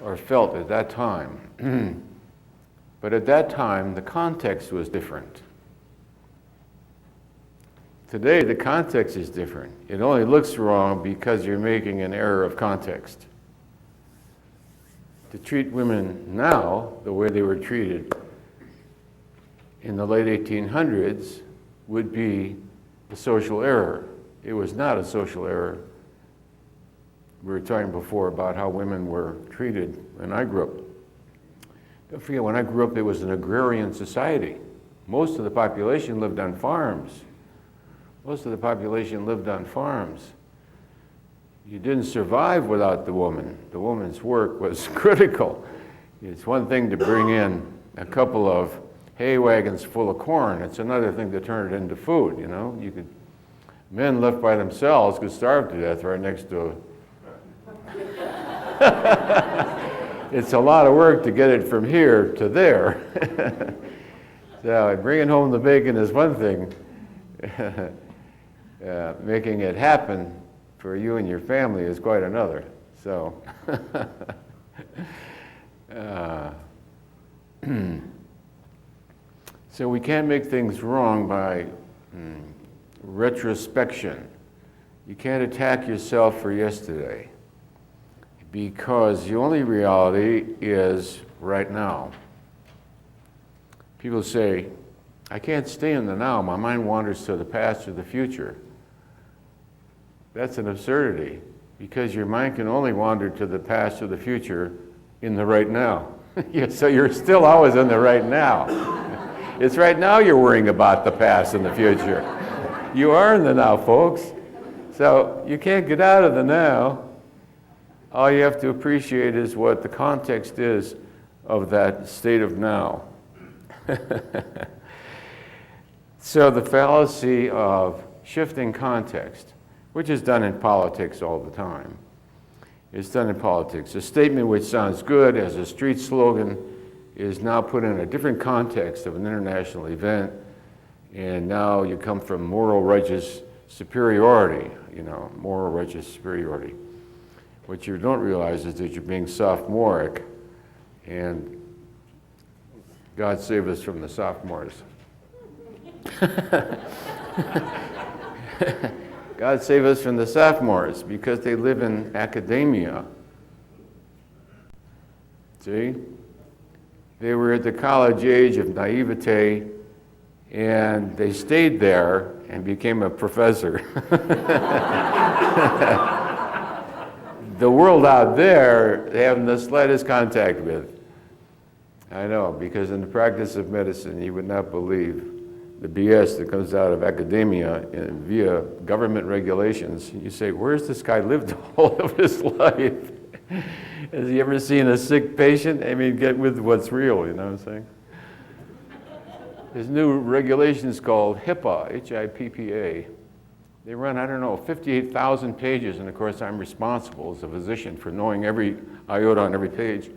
or felt at that time. But at that time, the context was different. Today, the context is different. It only looks wrong because you're making an error of context. To treat women now the way they were treated in the late 1800s would be a social error. It was not a social error. We were talking before about how women were treated when I grew up. Don't forget, when I grew up, it was an agrarian society. Most of the population lived on farms. You didn't survive without the woman. The woman's work was critical. It's one thing to bring in a couple of hay wagons full of corn. It's another thing to turn it into food, you know. Men left by themselves could starve to death right next to It's a lot of work to get it from here to there. So bringing home the bacon is one thing. Making it happen for you and your family is quite another. So, so we can't make things wrong by retrospection. You can't attack yourself for yesterday because the only reality is right now. People say, I can't stay in the now. My mind wanders to the past or the future. That's an absurdity, because your mind can only wander to the past or the future in the right now. So you're still always in the right now. It's right now you're worrying about the past and the future. You are in the now, folks. So you can't get out of the now. All you have to appreciate is what the context is of that state of now. So the fallacy of shifting context, which is done in politics all the time, is done in politics. A statement which sounds good as a street slogan is now put in a different context of an international event, and now you come from moral righteous superiority, moral righteous superiority. What you don't realize is that you're being sophomoric, and God save us from the sophomores. God save us from the sophomores because they live in academia. See? They were at the college age of naivete, and they stayed there and became a professor. The world out there, they haven't the slightest contact with. I know, because in the practice of medicine, you would not believe the BS that comes out of academia and via government regulations. You say, where's this guy lived all of his life? Has he ever seen a sick patient? I mean, get with what's real, you know what I'm saying? There's new regulations called HIPAA, H-I-P-P-A. They run, I don't know, 58,000 pages, and of course I'm responsible as a physician for knowing every iota on every page.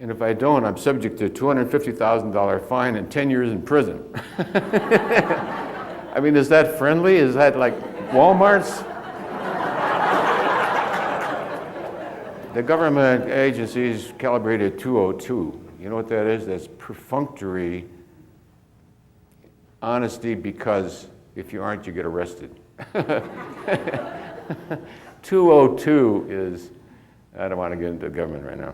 And if I don't, I'm subject to a $250,000 fine and 10 years in prison. I mean, is that friendly? Is that like Walmart's? The government agencies calibrated 202. You know what that is? That's perfunctory honesty, because if you aren't, you get arrested. 202 is, I don't want to get into government right now.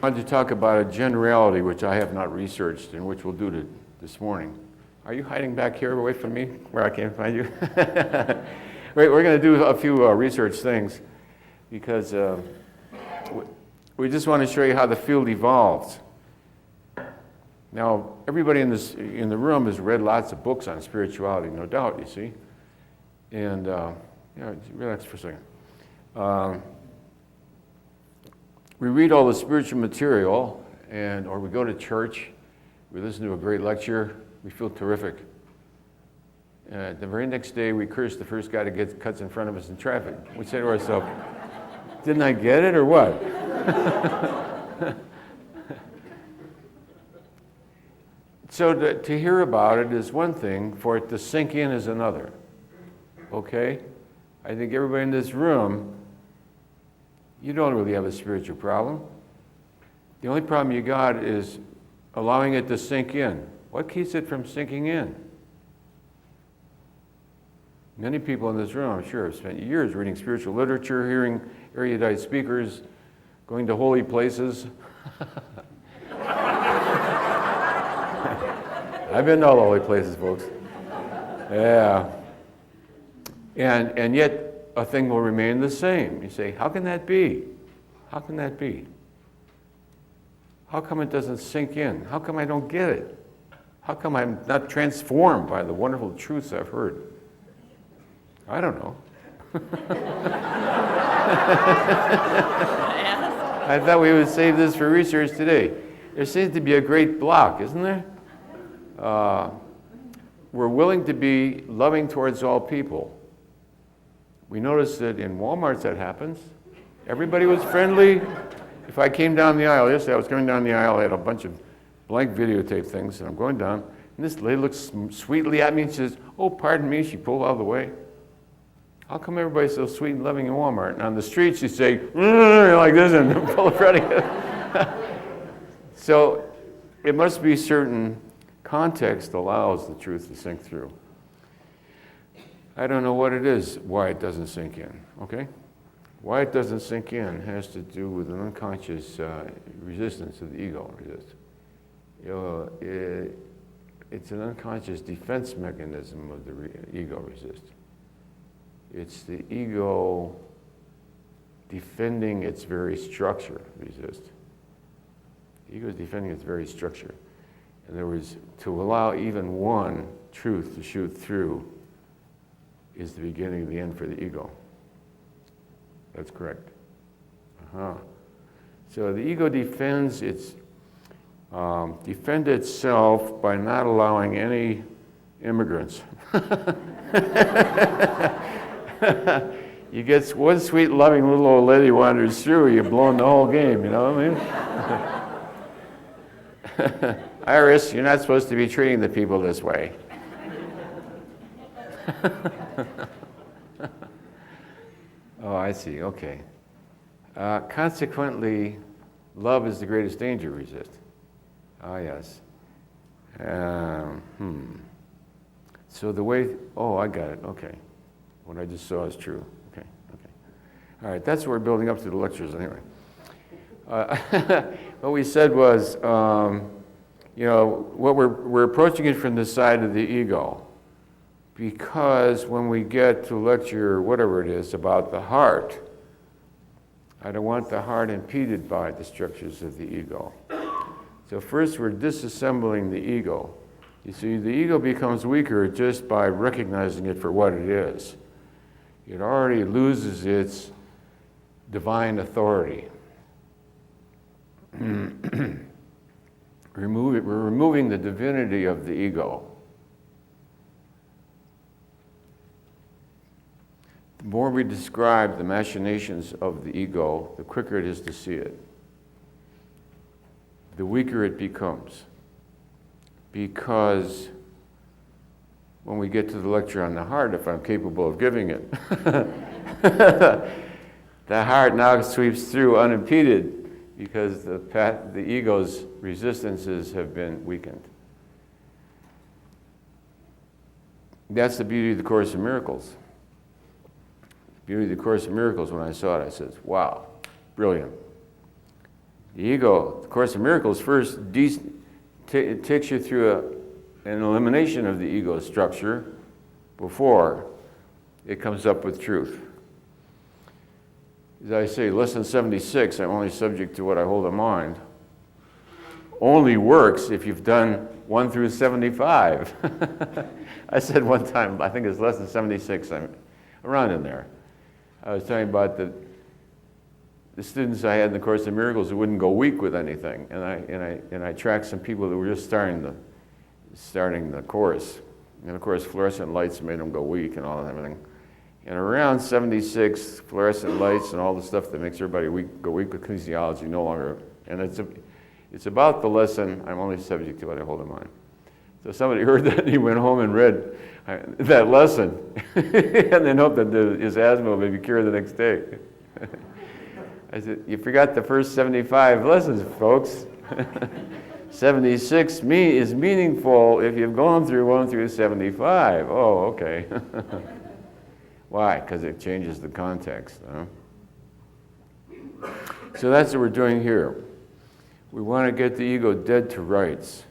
I want to talk about a generality which I have not researched and which we'll do this morning. Are you hiding back here away from me where I can't find you? Right, we're going to do a few research things because we just want to show you how the field evolves. Now, everybody in the room has read lots of books on spirituality, no doubt, you see. And, relax for a second. We read all the spiritual material, or we go to church, we listen to a great lecture, we feel terrific. The very next day, we curse the first guy that cuts in front of us in traffic. We say to ourselves, didn't I get it, or what? So to hear about it is one thing, for it to sink in is another. Okay? I think everybody in this room, you don't really have a spiritual problem. The only problem you got is allowing it to sink in. What keeps it from sinking in? Many people in this room, I'm sure, have spent years reading spiritual literature, hearing erudite speakers, going to holy places. I've been to all the holy places, folks. Yeah. And yet, a thing will remain the same. You say, how can that be? How can that be? How come it doesn't sink in? How come I don't get it? How come I'm not transformed by the wonderful truths I've heard? I don't know. I thought we would save this for research today. There seems to be a great block, isn't there? We're willing to be loving towards all people. We noticed that in Walmart that happens. Everybody was friendly. If I came down the aisle, yesterday I was going down the aisle, I had a bunch of blank videotape things, and I'm going down, and this lady looks sweetly at me and says, oh, pardon me, she pulled out of the way. How come everybody's so sweet and loving in Walmart? And on the street, she'd say, like this, and pull in front of you. So it must be certain context allows the truth to sink through. I don't know what it is, why it doesn't sink in, okay? Why it doesn't sink in has to do with an unconscious resistance that the ego resists. It's an unconscious defense mechanism of the ego resists. It's the ego defending its very structure, resist. The ego is defending its very structure. In other words, to allow even one truth to shoot through is the beginning of the end for the ego. That's correct. So the ego defends itself by not allowing any immigrants. You get one sweet, loving little old lady wanders through, you're blowing the whole game, you know what I mean? Iris, you're not supposed to be treating the people this way. Oh, I see, okay. Consequently, love is the greatest danger, resist. Ah, yes. So the way, oh, I got it, okay. What I just saw is true, okay. All right, that's what we're building up to the lectures anyway. What we said was, what we're approaching it from the side of the ego, because when we get to lecture, whatever it is, about the heart, I don't want the heart impeded by the structures of the ego. So first we're disassembling the ego. You see, the ego becomes weaker just by recognizing it for what it is. It already loses its divine authority. We're removing the divinity of the ego. The more we describe the machinations of the ego, the quicker it is to see it. The weaker it becomes. Because when we get to the lecture on the heart, if I'm capable of giving it, the heart now sweeps through unimpeded because the ego's resistances have been weakened. That's the beauty of the Course in Miracles. The beauty of the Course in Miracles, when I saw it, I said, wow, brilliant. The ego, the Course in Miracles first it takes you through an elimination of the ego structure before it comes up with truth. As I say, lesson 76, I'm only subject to what I hold in mind, only works if you've done 1 through 75. I said one time, I think it's lesson 76, I'm around in there. I was talking about the students I had in the Course in Miracles who wouldn't go weak with anything, and I tracked some people that were just starting the course, and of course fluorescent lights made them go weak and all and everything. And around 76, fluorescent lights and all the stuff that makes everybody go weak with kinesiology no longer, and it's about the lesson. I'm only subject to what I hold in mind. So somebody heard that and he went home and read that lesson, and then hoped that his asthma would be cured the next day. I said, you forgot the first 75 lessons, folks. 76 is meaningful if you've gone through 1 through 75. Oh, okay. Why? Because it changes the context. Huh? So that's what we're doing here. We want to get the ego dead to rights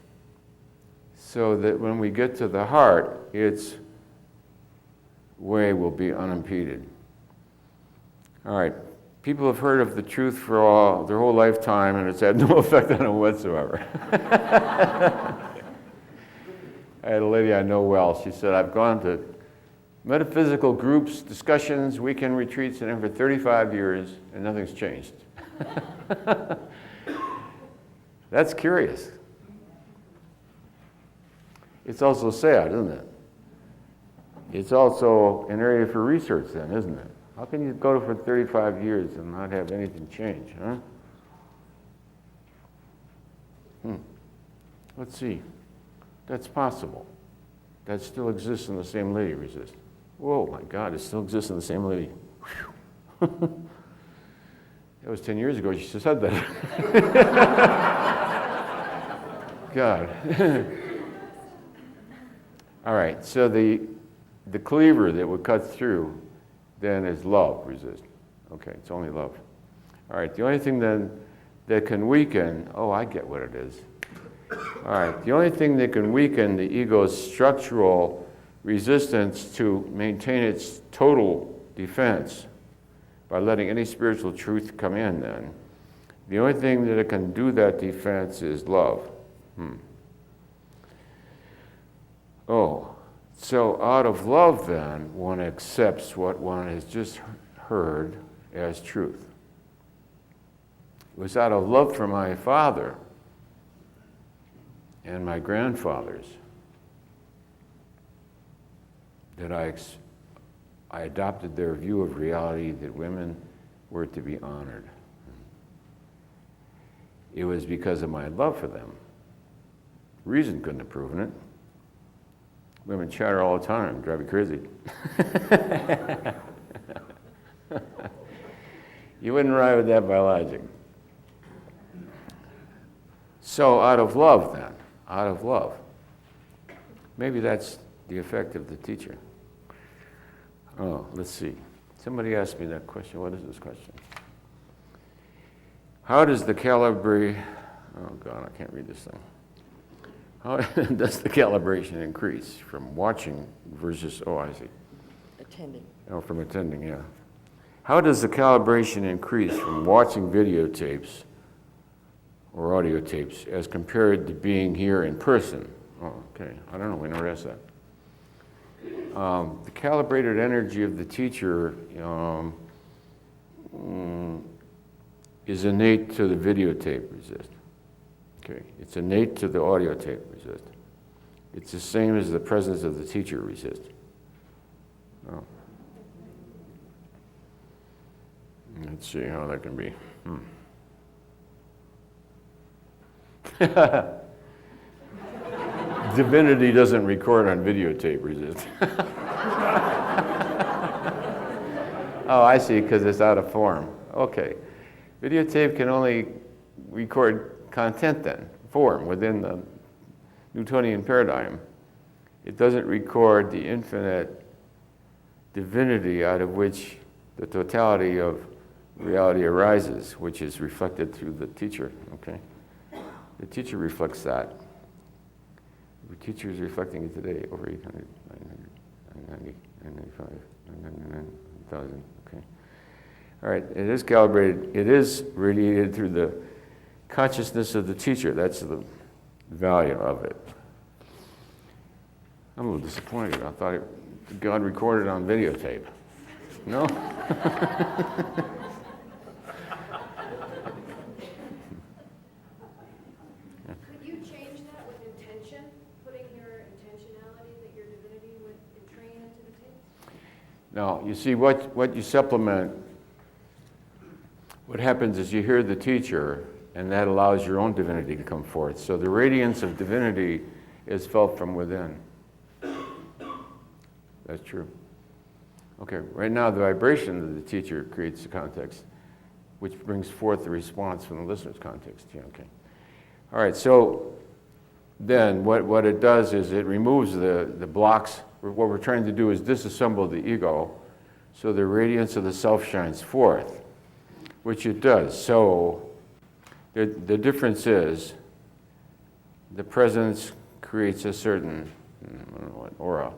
so that when we get to the heart, its way will be unimpeded. All right. People have heard of the truth for their whole lifetime, and it's had no effect on them whatsoever. I had a lady I know well. She said, I've gone to metaphysical groups, discussions, weekend retreats, and for 35 years, and nothing's changed. That's curious. It's also sad, isn't it? It's also an area for research then, isn't it? How can you go for 35 years and not have anything change, huh? Let's see. That's possible. That still exists in the same lady, resist. Whoa, my God, it still exists in the same lady. That was 10 years ago she said that. God. All right, so the cleaver that would cut through then is love, resist. Okay, it's only love. All right, the only thing then that can weaken, oh, I get what it is. All right, the only thing that can weaken the ego's structural resistance to maintain its total defense by letting any spiritual truth come in then, the only thing that it can do that defense is love. Oh, so out of love then, one accepts what one has just heard as truth. It was out of love for my father and my grandfathers that I adopted their view of reality that women were to be honored. It was because of my love for them. Reason couldn't have proven it. Women chatter all the time, drive me crazy. You wouldn't arrive at that by logic. So out of love then, out of love. Maybe that's the effect of the teacher. Oh, let's see. Somebody asked me that question. What is this question? How does the calibration, oh God, I can't read this thing. How does the calibration increase from watching versus, oh, I see. Attending. Oh, from attending, yeah. How does the calibration increase from watching videotapes or audio tapes as compared to being here in person? Oh, okay. I don't know. We never asked that. The calibrated energy of the teacher is innate to the videotape resist. Okay. It's innate to the audio tape resist. It's the same as the presence of the teacher resist. Oh. Let's see how that can be. Divinity doesn't record on videotape resist. Oh, I see, because it's out of form. Okay. Videotape can only record content then, form, within the Newtonian paradigm. It doesn't record the infinite divinity out of which the totality of reality arises, which is reflected through the teacher, okay? The teacher reflects that. The teacher is reflecting it today, over 800, 900, 990, 995, 999,000, okay? All right, it is calibrated. It is radiated through the consciousness of the teacher. That's the value of it. I'm a little disappointed. I thought God recorded on videotape. No? Could you change that with intention, putting your intentionality that your divinity would entrain into the tape? No, you see, what you supplement, what happens is you hear the teacher, and that allows your own divinity to come forth. So the radiance of divinity is felt from within. That's true. Okay, right now the vibration of the teacher creates the context, which brings forth the response from the listener's context. Yeah, okay. All right, so then what it does is it removes the blocks. What we're trying to do is disassemble the ego so the radiance of the self shines forth, which it does. So the difference is the presence creates a certain, I don't know what, aura.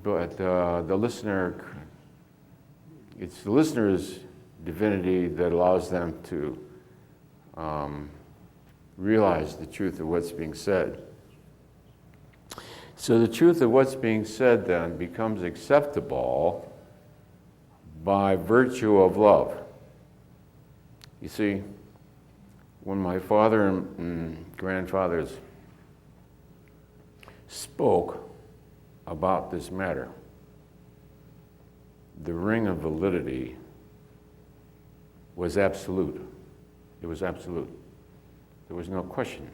But the listener, it's the listener's divinity that allows them to realize the truth of what's being said. So the truth of what's being said then becomes acceptable by virtue of love. You see, when my father and grandfathers spoke about this matter, the ring of validity was absolute. It was absolute. There was no question.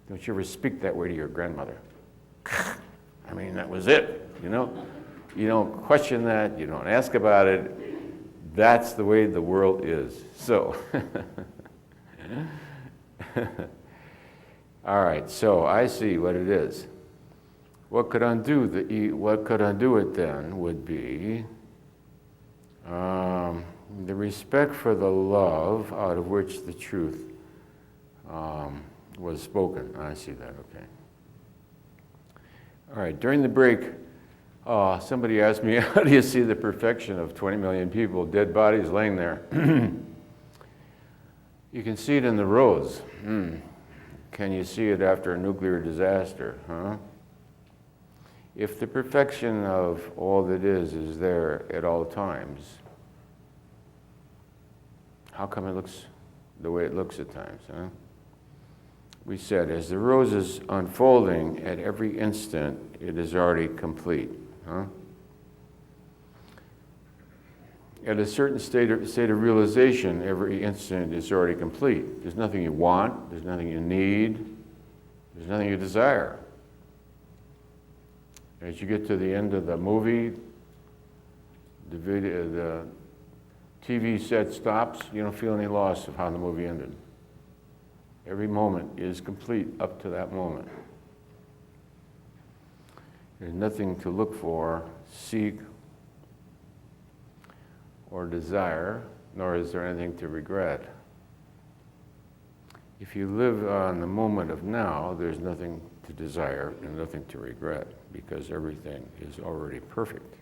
Don't you ever speak that way to your grandmother? I mean, that was it, you know? You don't question that, you don't ask about it. That's the way the world is. So, all right, so I see what it is. What could undo it then would be the respect for the love out of which the truth was spoken. I see that, okay. All right, during the break, somebody asked me, how do you see the perfection of 20 million people, dead bodies laying there? You can see it in the roads. Can you see it after a nuclear disaster, huh? If the perfection of all that is there at all times, how come it looks the way it looks at times, huh? We said, as the rose is unfolding at every instant, it is already complete, huh? At a certain state of realization, every instant is already complete. There's nothing you want, there's nothing you need, there's nothing you desire. As you get to the end of the movie, the TV set stops, you don't feel any loss of how the movie ended. Every moment is complete up to that moment. There's nothing to look for, seek, or desire, nor is there anything to regret. If you live on the moment of now, there's nothing to desire and nothing to regret, because everything is already perfect,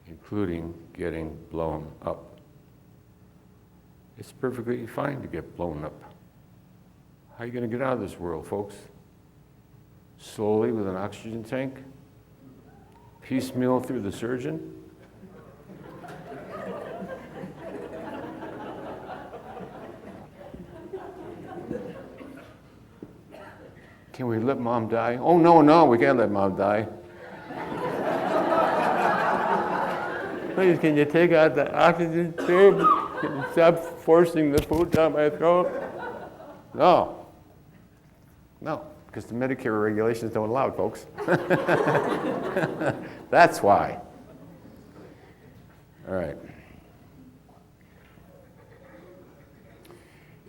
including getting blown up. It's perfectly fine to get blown up. How are you going to get out of this world, folks? Slowly with an oxygen tank? Piecemeal through the surgeon? Can we let Mom die? Oh, no, we can't let Mom die. Please, can you take out the oxygen tube? Can you stop forcing the food down my throat? No, because the Medicare regulations don't allow it, folks. That's why. All right.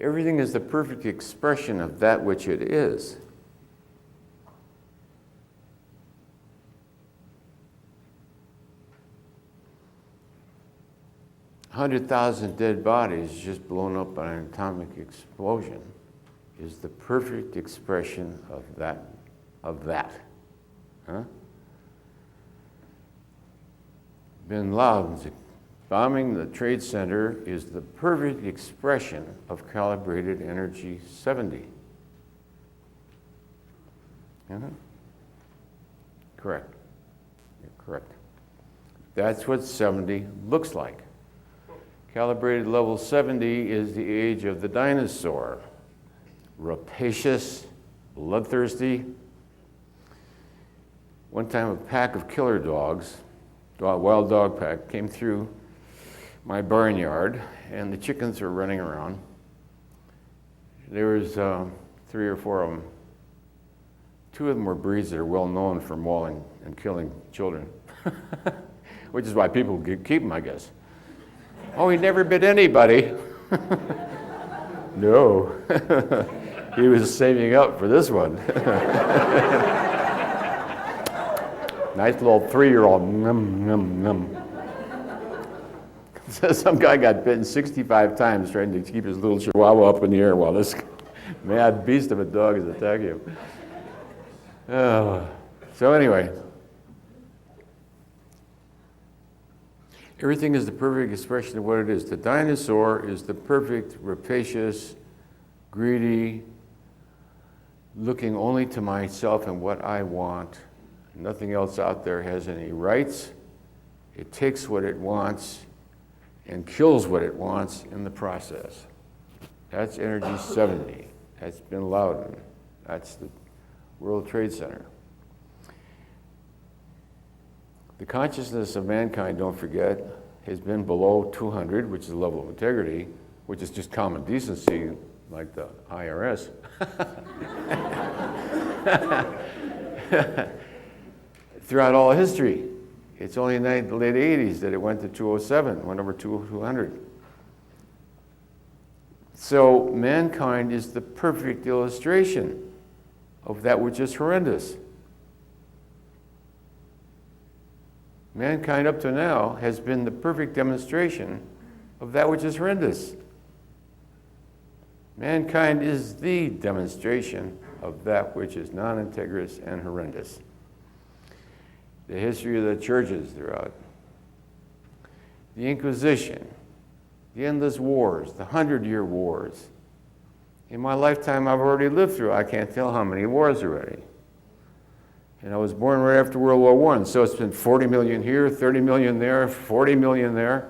Everything is the perfect expression of that which it is. $100,000 dead bodies just blown up by an atomic explosion is the perfect expression of that. Huh? Bin Laden's bombing the Trade Center is the perfect expression of calibrated energy 70. Correct. You're correct. That's what 70 looks like. Calibrated level 70 is the age of the dinosaur. Rapacious, bloodthirsty. One time a pack of killer dogs, wild dog pack, came through my barnyard, and the chickens were running around. There was 3 or 4 of them. 2 of them were breeds that are well known for mauling and killing children, which is why people keep them, I guess. Oh, he never bit anybody. No. He was saving up for this one. Nice little 3-year-old. Num, num, num. Some guy got bitten 65 times trying to keep his little chihuahua up in the air while this mad beast of a dog is attacking him. So anyway, everything is the perfect expression of what it is. The dinosaur is the perfect, rapacious, greedy, looking only to myself and what I want. Nothing else out there has any rights. It takes what it wants and kills what it wants in the process. That's energy 70. That's Bin Laden. That's the World Trade Center. The consciousness of mankind, don't forget, has been below 200, which is the level of integrity, which is just common decency, like the IRS. Throughout all history. It's only in the late 80s that it went to 207, went over 200. So mankind is the perfect illustration of that which is horrendous. Mankind up to now has been the perfect demonstration of that which is horrendous. Mankind is the demonstration of that which is non-integrous and horrendous. The history of the churches throughout, the Inquisition, the endless wars, the 100-year wars. In my lifetime, I've already lived through, I can't tell how many wars already. And I was born right after World War I, so it's been 40 million here, 30 million there, 40 million there.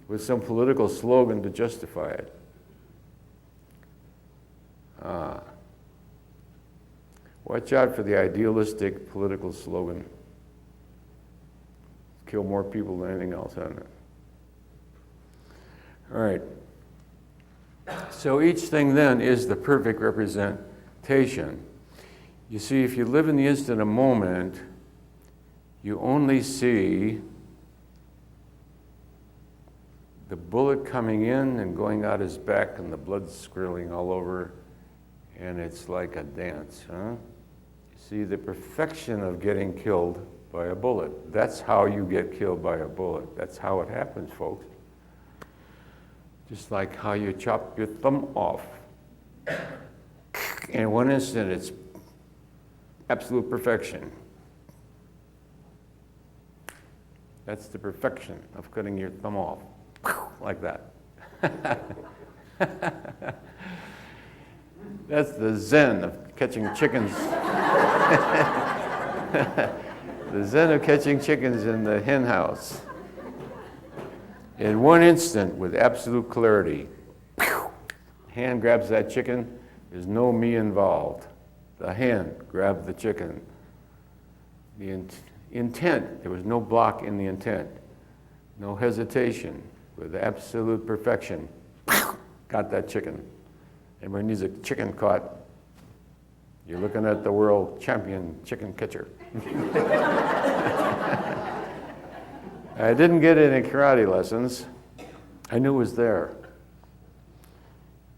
With some political slogan to justify it. Watch out for the idealistic political slogan. Kill more people than anything else on it. All right. So each thing then is the perfect representation. You see, if you live in the instant of moment, you only see the bullet coming in and going out his back and the blood squirreling all over, and it's like a dance, huh? You see the perfection of getting killed by a bullet. That's how you get killed by a bullet. That's how it happens, folks. Just like how you chop your thumb off. In one instant, it's absolute perfection. That's the perfection of cutting your thumb off. Like that. That's the zen of catching chickens. The zen of catching chickens in the hen house. In one instant, with absolute clarity, hand grabs that chicken, there's no me involved. The hand grabbed the chicken. The intent, there was no block in the intent, no hesitation. With absolute perfection, got that chicken. Everybody needs a chicken caught. You're looking at the world champion chicken catcher. I didn't get any karate lessons. I knew it was there.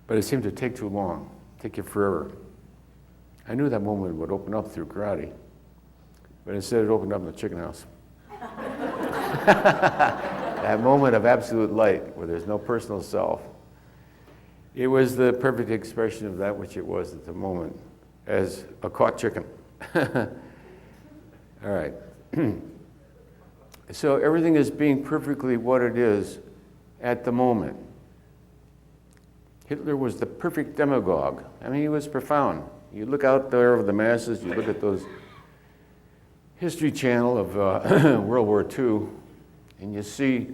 But it seemed to take too long, take you forever. I knew that moment would open up through karate. But instead it opened up in the chicken house. That moment of absolute light where there's no personal self. It was the perfect expression of that which it was at the moment as a caught chicken. All right. So everything is being perfectly what it is at the moment. Hitler was the perfect demagogue. I mean, he was profound. You look out there over the masses, you look at those History Channel of World War II, and you see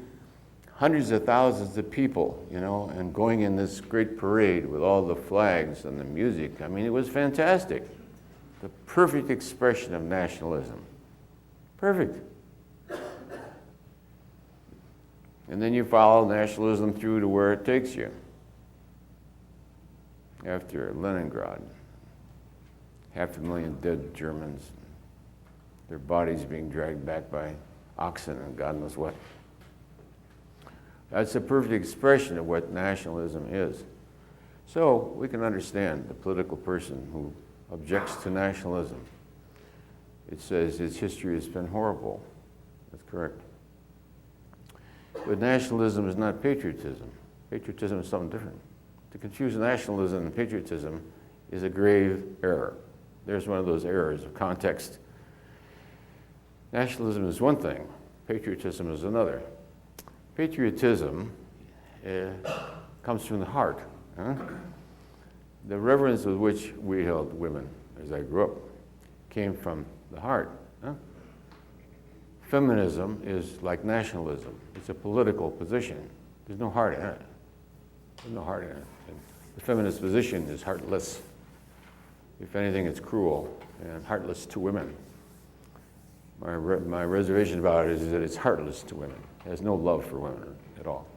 hundreds of thousands of people, you know, and going in this great parade with all the flags and the music. I mean, it was fantastic. The perfect expression of nationalism. Perfect. And then you follow nationalism through to where it takes you. After Leningrad, 500,000 dead Germans, their bodies being dragged back by oxen and God knows what. That's a perfect expression of what nationalism is. So we can understand the political person who objects to nationalism. It says its history has been horrible. That's correct. But nationalism is not patriotism. Patriotism is something different. To confuse nationalism and patriotism is a grave error. There's one of those errors of context. Nationalism is one thing, patriotism is another. Patriotism comes from the heart. Huh? The reverence with which we held women as I grew up came from the heart. Huh? Feminism is like nationalism. It's a political position. There's no heart in it. There's no heart in it. And the feminist position is heartless. If anything, it's cruel and heartless to women. My reservation about it is that it's heartless to women. It has no love for women at all.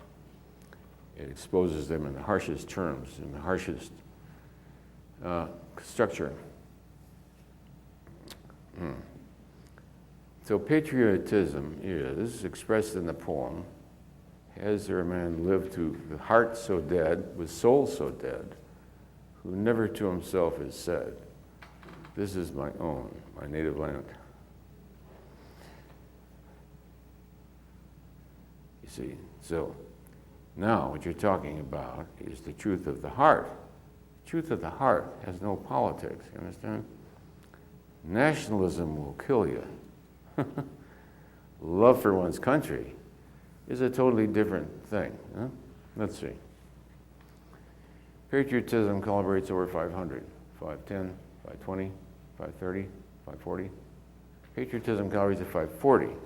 It exposes them in the harshest terms, in the harshest structure. So patriotism is expressed in the poem, has there a man lived who, with heart so dead, with soul so dead, who never to himself has said, this is my own, my native land. You see, so now what you're talking about is the truth of the heart. The truth of the heart has no politics, you understand? Nationalism will kill you. Love for one's country is a totally different thing. Huh? Let's see. Patriotism calibrates over 500, 510, 520, 530, 540. Patriotism calibrates at 540.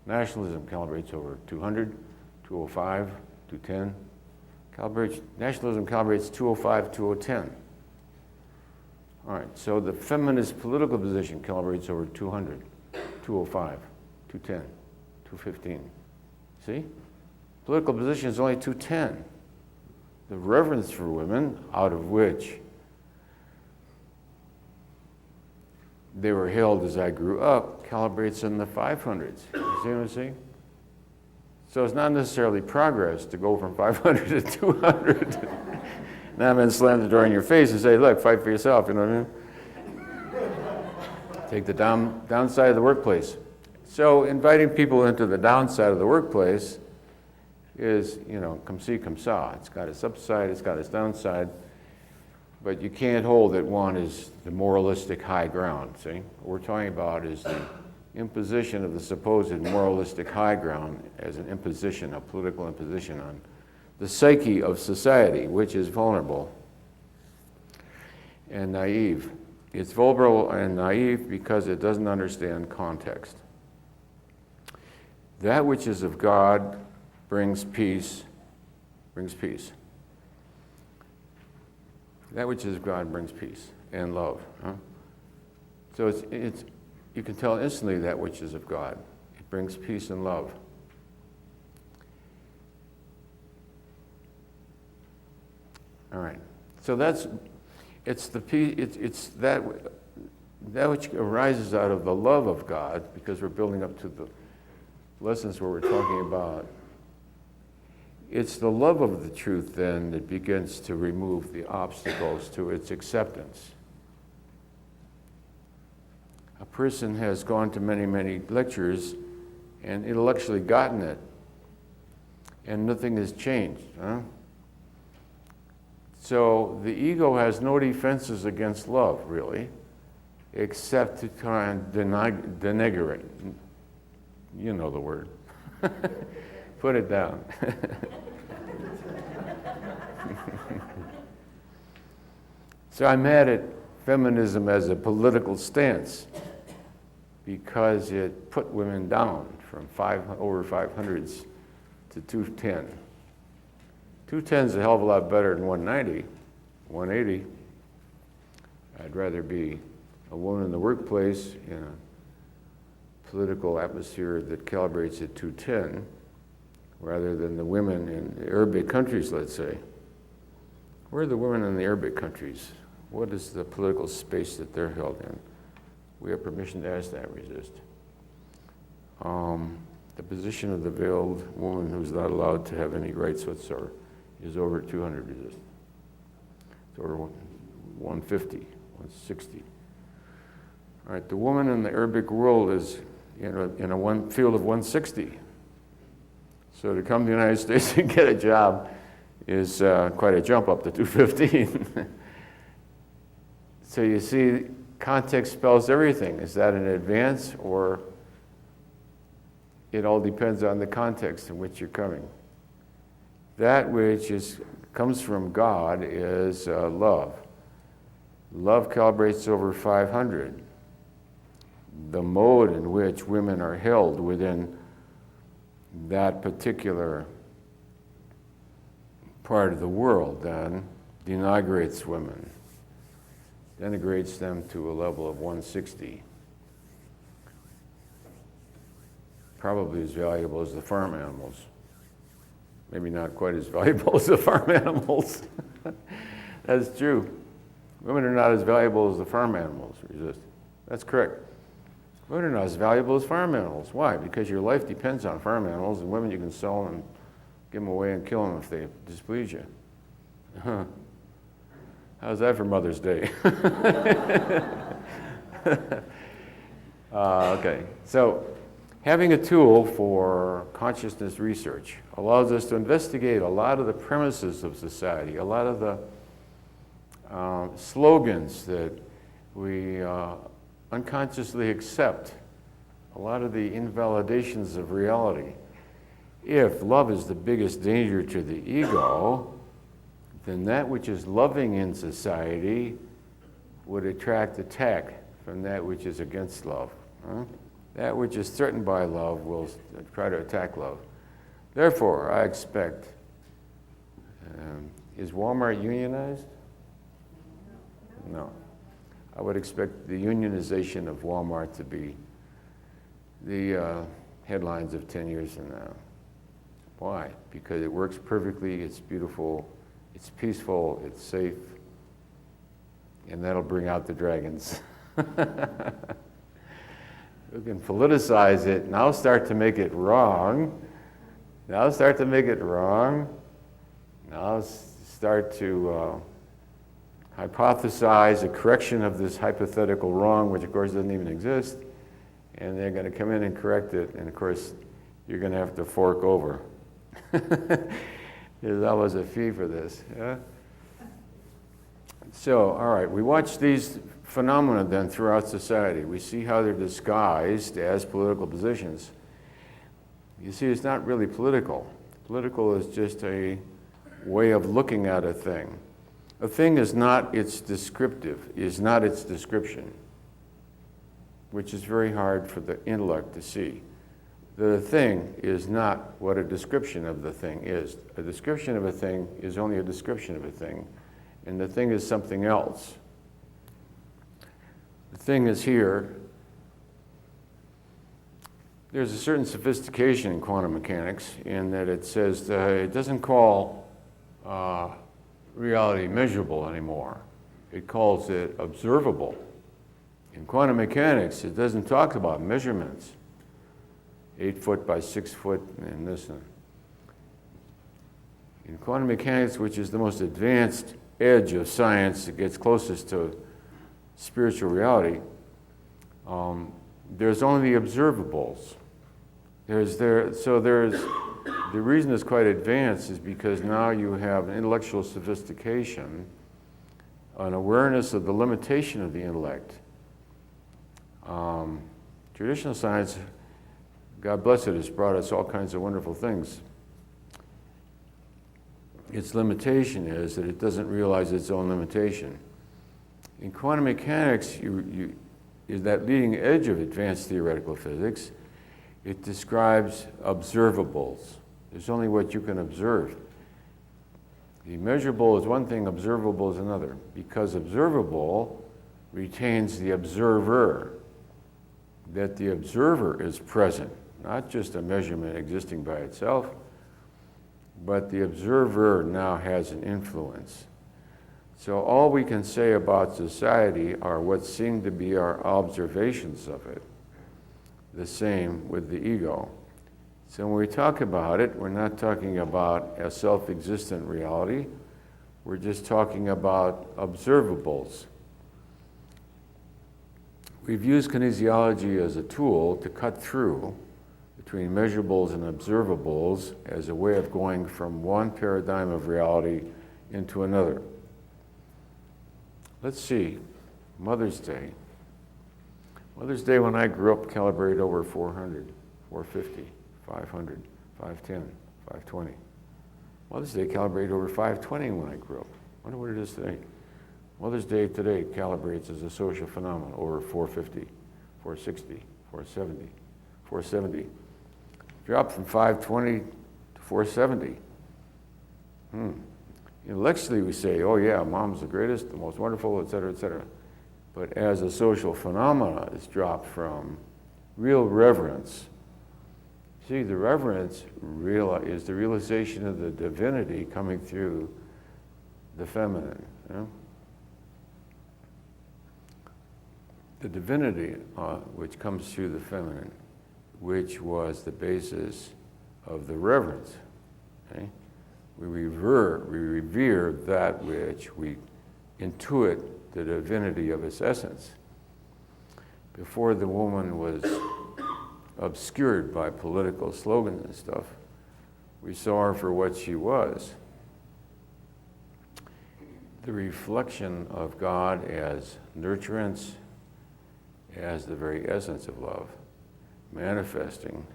Nationalism calibrates over 200, 205, 210. Nationalism calibrates 205, 2010. All right, so the feminist political position calibrates over 200, 205, 210, 215. See? Political position is only 210. The reverence for women, out of which they were held as I grew up calibrates in the 500s. You see what I'm saying? So it's not necessarily progress to go from 500 to 200. Now I'm going to slam the door in your face and say, look, fight for yourself, you know what I mean? Take the downside of the workplace. So inviting people into the downside of the workplace is, come see, come saw. It's got its upside, it's got its downside, but you can't hold that one is the moralistic high ground, see? What we're talking about is the imposition of the supposed moralistic high ground as an imposition, a political imposition on the psyche of society, which is vulnerable and naive. It's vulnerable and naive because it doesn't understand context. That which is of God brings peace. That which is of God brings peace and love. Huh? So it's you can tell instantly that which is of God. It brings peace and love. All right. So it's that which arises out of the love of God, because we're building up to the lessons where we're talking about. It's the love of the truth then that begins to remove the obstacles to its acceptance. A person has gone to many, many lectures and intellectually gotten it, and nothing has changed. Huh? So the ego has no defenses against love, really, except to try and denigrate. You know the word. Put it down. So I'm mad at feminism as a political stance because it put women down from over 500s to 210. 210 is a hell of a lot better than 190, 180. I'd rather be a woman in the workplace in a political atmosphere that calibrates at 210 rather than the women in the Arabic countries, let's say. Where are the women in the Arabic countries? What is the political space that they're held in? We have permission to ask that, resist. The position of the veiled woman who's not allowed to have any rights whatsoever is over 200 resist. It's over 150, 160. All right, the woman in the Arabic world is in a field of 160. So to come to the United States and get a job is quite a jump up to 215. So you see, context spells everything. Is that an advance, or it all depends on the context in which you're coming? That which comes from God is love. Love calibrates over 500. The mode in which women are held within that particular part of the world then denigrates women, denigrates them to a level of 160. Probably as valuable as the farm animals. Maybe not quite as valuable as the farm animals. That's true. Women are not as valuable as the farm animals. Resist. That's correct. Women are not as valuable as farm animals. Why? Because your life depends on farm animals, and women you can sell and give them away and kill them if they displease you. How's that for Mother's Day? Okay, so having a tool for consciousness research allows us to investigate a lot of the premises of society, a lot of the slogans that we unconsciously accept, a lot of the invalidations of reality. If love is the biggest danger to the ego, then that which is loving in society would attract attack from that which is against love. Huh? That which is threatened by love will try to attack love. Therefore, I expect, is Walmart unionized? No. I would expect the unionization of Walmart to be the headlines of 10 years from now. Why? Because it works perfectly, it's beautiful, it's peaceful, it's safe, and that'll bring out the dragons. We can politicize it, now start to make it wrong. Now start to make it wrong. Now start to hypothesize a correction of this hypothetical wrong, which of course doesn't even exist. And they're going to come in and correct it, and of course you're going to have to fork over. There's always a fee for this. Yeah? So, all right, we watch these phenomena then throughout society. We see how they're disguised as political positions. You see, it's not really political. Political is just a way of looking at a thing. A thing is not its descriptive, is not its description, which is very hard for the intellect to see. The thing is not what a description of the thing is. A description of a thing is only a description of a thing, and the thing is something else. The thing is here. There's a certain sophistication in quantum mechanics in that it says it doesn't call reality measurable anymore. It calls it observable. In quantum mechanics, it doesn't talk about measurements, 8 foot by 6 foot and this. In quantum mechanics, which is the most advanced edge of science that gets closest to spiritual reality, there's only the observables. The reason it's quite advanced is because now you have an intellectual sophistication, an awareness of the limitation of the intellect. Traditional science, God bless it, has brought us all kinds of wonderful things. Its limitation is that it doesn't realize its own limitation. In quantum mechanics, is that leading edge of advanced theoretical physics. It describes observables. There's only what you can observe. The measurable is one thing, observable is another, because observable retains the observer, that the observer is present, not just a measurement existing by itself, but the observer now has an influence. So all we can say about society are what seem to be our observations of it. The same with the ego. So when we talk about it, we're not talking about a self-existent reality. We're just talking about observables. We've used kinesiology as a tool to cut through between measurables and observables as a way of going from one paradigm of reality into another. Let's see, Mother's Day. Mother's Day when I grew up calibrated over 400, 450, 500, 510, 520. Mother's Day calibrated over 520 when I grew up. I wonder what it is today. Mother's Day today calibrates as a social phenomenon over 450, 460, 470, 470. Dropped from 520 to 470. Intellectually we say, oh yeah, mom's the greatest, the most wonderful, et cetera, et cetera. But as a social phenomena, it's dropped from real reverence. See, the reverence is the realization of the divinity coming through the feminine. You know? The divinity which comes through the feminine, which was the basis of the reverence. Okay? We revere that which we intuit the divinity of its essence. Before the woman was obscured by political slogans and stuff, we saw her for what she was. The reflection of God as nurturance, as the very essence of love, manifesting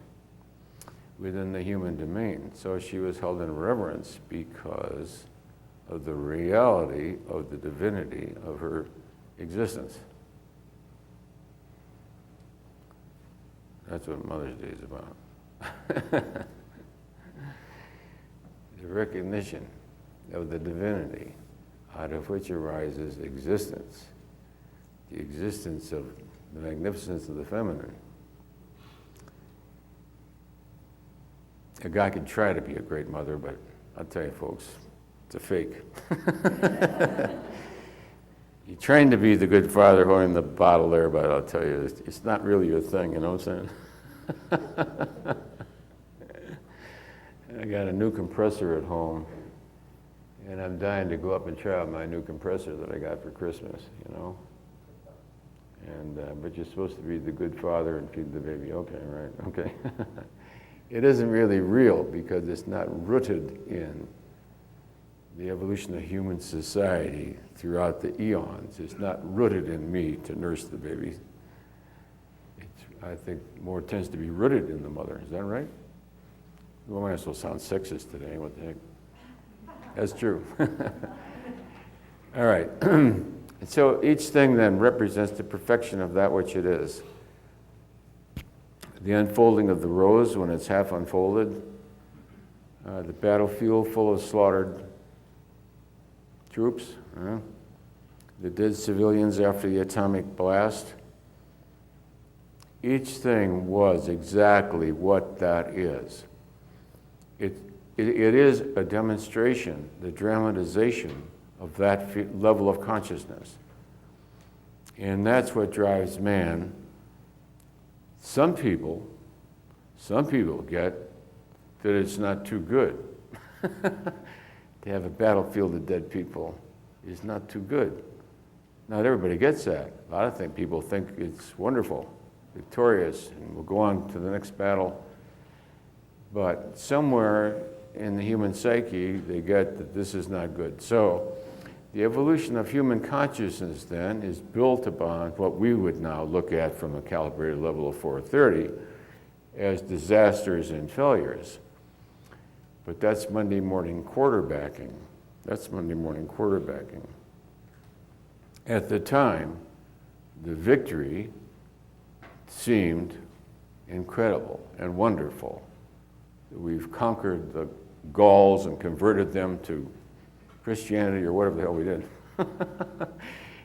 within the human domain. So she was held in reverence because of the reality of the divinity of her existence. That's what Mother's Day is about. The recognition of the divinity out of which arises existence, the existence of the magnificence of the feminine. A guy could try to be a great mother, but I'll tell you folks, it's a fake. You train to be the good father holding the bottle there, but I'll tell you, it's not really your thing, you know what I'm saying? I got a new compressor at home, and I'm dying to go up and try out my new compressor that I got for Christmas, you know? And, but you're supposed to be the good father and feed the baby. Okay, right, okay. It isn't really real because it's not rooted in the evolution of human society throughout the eons. It's not rooted in me to nurse the baby. I think more tends to be rooted in the mother. Is that right? Well, I might as well sound sexist today. What the heck? That's true. All right. And so each thing then represents the perfection of that which it is. The unfolding of the rose when it's half unfolded, the battlefield full of slaughtered troops, the dead civilians after the atomic blast. Each thing was exactly what that is. It is a demonstration, the dramatization of that level of consciousness. And that's what drives man. Some people get that it's not too good. To have a battlefield of dead people is not too good. Not everybody gets that. A lot of people think it's wonderful, victorious, and we'll go on to the next battle. But somewhere in the human psyche, they get that this is not good. So the evolution of human consciousness then is built upon what we would now look at from a calibrated level of 430 as disasters and failures. But that's Monday morning quarterbacking. That's Monday morning quarterbacking. At the time, the victory seemed incredible and wonderful. We've conquered the Gauls and converted them to Christianity or whatever the hell we did.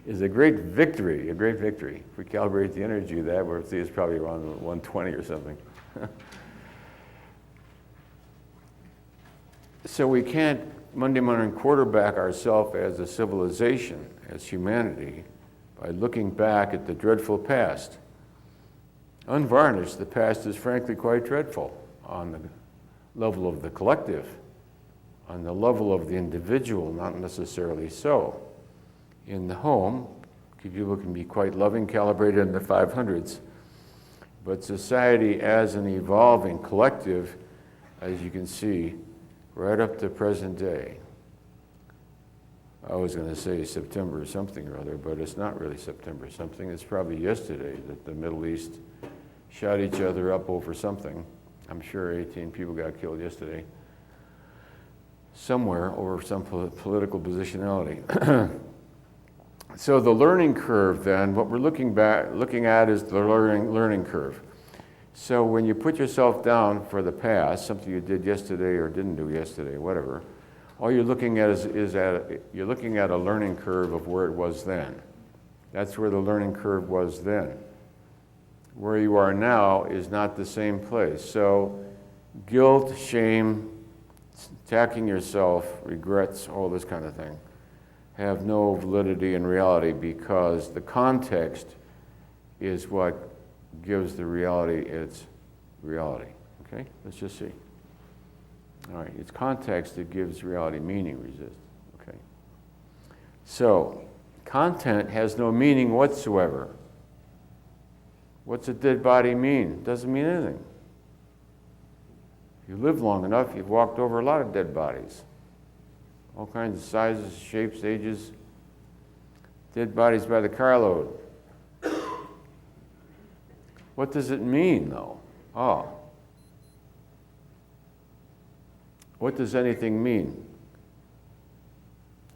Is a great victory, a great victory. If we calibrate the energy of that, we'll see it's probably around 120 or something. So we can't Monday morning quarterback ourselves as a civilization, as humanity, by looking back at the dreadful past. Unvarnished, the past is frankly quite dreadful on the level of the collective. On the level of the individual, not necessarily so. In the home, people can be quite loving, calibrated in the 500s, but society as an evolving collective, as you can see, right up to present day. I was going to say September something or other, but it's not really September something. It's probably yesterday that the Middle East shot each other up over something. I'm sure 18 people got killed yesterday. Somewhere over some political positionality. So the learning curve then, what we're looking at is the learning curve. So when you put yourself down for the past, something you did yesterday or didn't do yesterday, whatever, all you're looking at you're looking at a learning curve of where it was then. That's where the learning curve was then. Where you are now is not the same place. So guilt, shame, attacking yourself, regrets, all this kind of thing, have no validity in reality because the context is what gives the reality its reality. Okay? Let's just see. All right, it's context that gives reality meaning, resist. Okay? So, content has no meaning whatsoever. What's a dead body mean? It doesn't mean anything. If you live long enough, you've walked over a lot of dead bodies. All kinds of sizes, shapes, ages. Dead bodies by the carload. What does it mean, though? Oh. What does anything mean?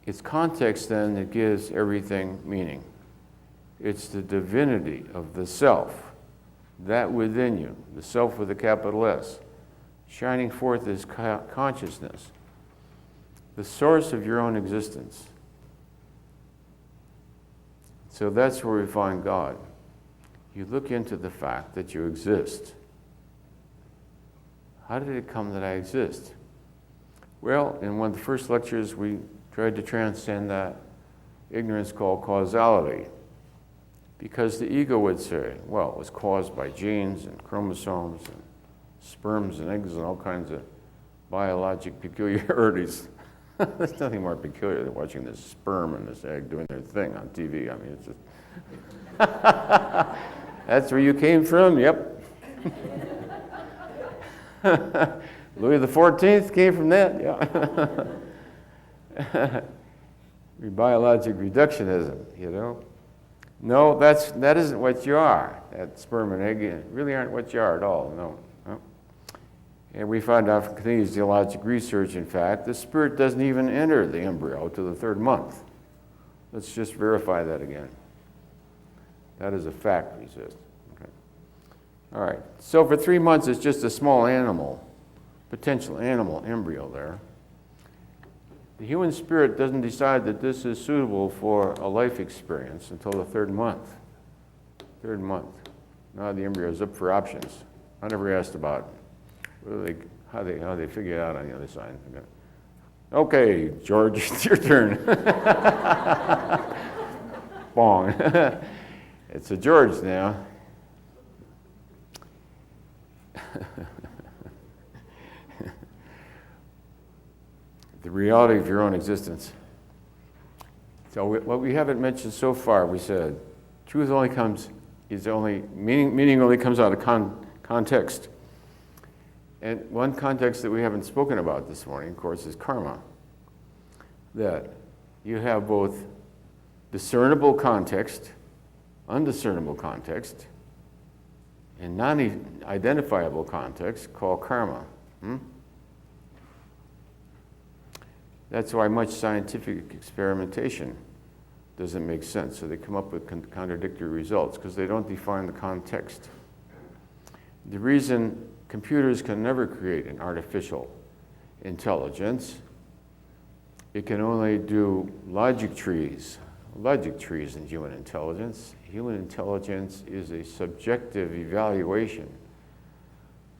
It's context, then, that gives everything meaning. It's the divinity of the self, that within you, the self with a capital S, shining forth as consciousness, the source of your own existence. So that's where we find God. You look into the fact that you exist. How did it come that I exist? Well, in one of the first lectures, we tried to transcend that. ignorance called causality. Because the ego would say, well, it was caused by genes and chromosomes and sperms and eggs and all kinds of biologic peculiarities. There's nothing more peculiar than watching this sperm and this egg doing their thing on TV. I mean, it's just... That's where you came from? Yep. Louis XIV came from that? Yeah. Biologic reductionism, you know. No, that isn't what you are. That sperm and egg really aren't what you are at all, no. And we find out from continuous geologic research, in fact, the spirit doesn't even enter the embryo to the 3rd month. Let's just verify that again. That is a fact, he says. Okay. All right, so for 3 months, it's just a small animal, potential animal embryo there. The human spirit doesn't decide that this is suitable for a life experience until the 3rd month. 3rd month. Now the embryo is up for options. I never asked about how they figure it out on the other side. Okay, George, it's your turn. Bong. It's a George now. The reality of your own existence. So what we haven't mentioned so far, we said, truth only comes, meaning only comes out of context. And one context that we haven't spoken about this morning, of course, is karma. That you have both discernible context, undiscernible context, and non-identifiable context called karma. That's why much scientific experimentation doesn't make sense. So they come up with contradictory results because they don't define the context. The reason computers can never create an artificial intelligence, it can only do logic trees in human intelligence. Human intelligence is a subjective evaluation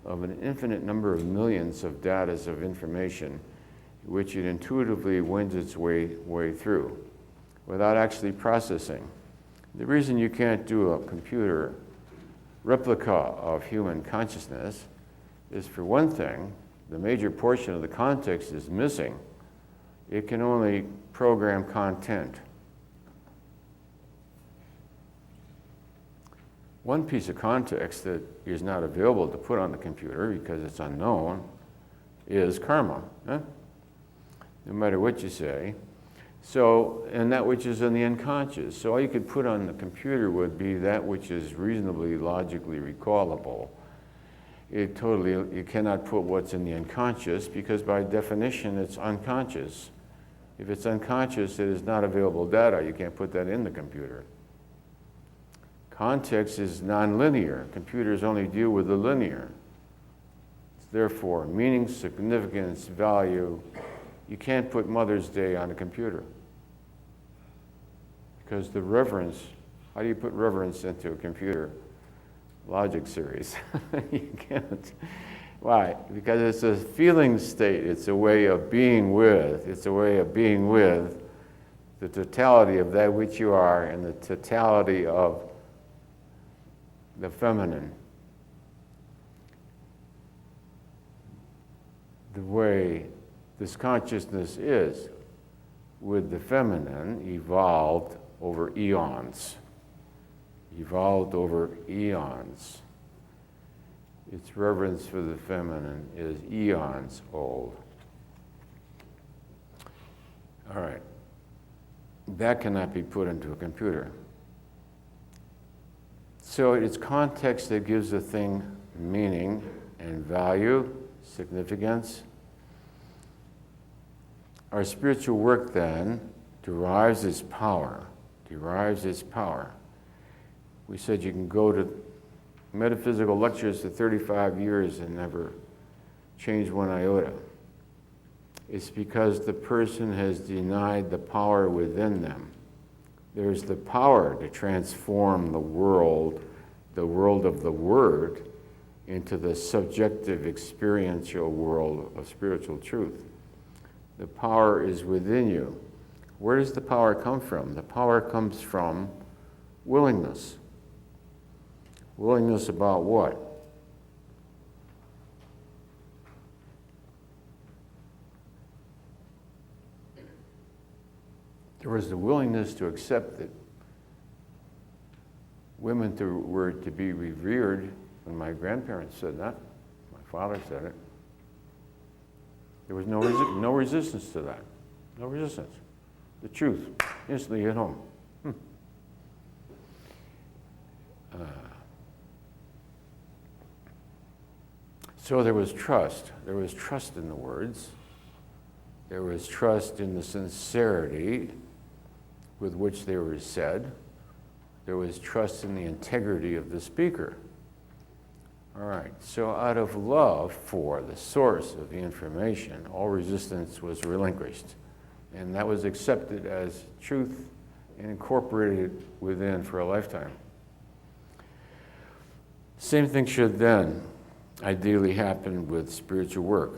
of an infinite number of millions of data of information which it intuitively wends its way through without actually processing. The reason you can't do a computer replica of human consciousness is, for one thing, the major portion of the context is missing. It can only program content. One piece of context that is not available to put on the computer because it's unknown is karma. No matter what you say. So, and that which is in the unconscious. So all you could put on the computer would be that which is reasonably logically recallable. You cannot put what's in the unconscious because by definition it's unconscious. If it's unconscious, it is not available data. You can't put that in the computer. Context is nonlinear. Computers only deal with the linear. Therefore, meaning, significance, value. You can't put Mother's Day on a computer. Because the reverence, how do you put reverence into a computer logic series? You can't. Why? Because it's a feeling state. It's a way of being with. It's a way of being with the totality of that which you are and the totality of the feminine. The way this consciousness is with the feminine evolved over eons. Evolved over eons. Its reverence for the feminine is eons old. All right. That cannot be put into a computer. So it's context that gives a thing meaning and value, significance. Our spiritual work then derives its power. We said you can go to metaphysical lectures for 35 years and never change one iota. It's because the person has denied the power within them. There's the power to transform the world of the Word, into the subjective experiential world of spiritual truth. The power is within you. Where does the power come from? The power comes from willingness. Willingness about what? There was the willingness to accept that women were to be revered. When my grandparents said that, my father said it, there was no resistance to that. No resistance. The truth, instantly hit home. So there was trust. There was trust in the words. There was trust in the sincerity with which they were said. There was trust in the integrity of the speaker. All right, so out of love for the source of the information, all resistance was relinquished. And that was accepted as truth and incorporated within for a lifetime. Same thing should then ideally happen with spiritual work.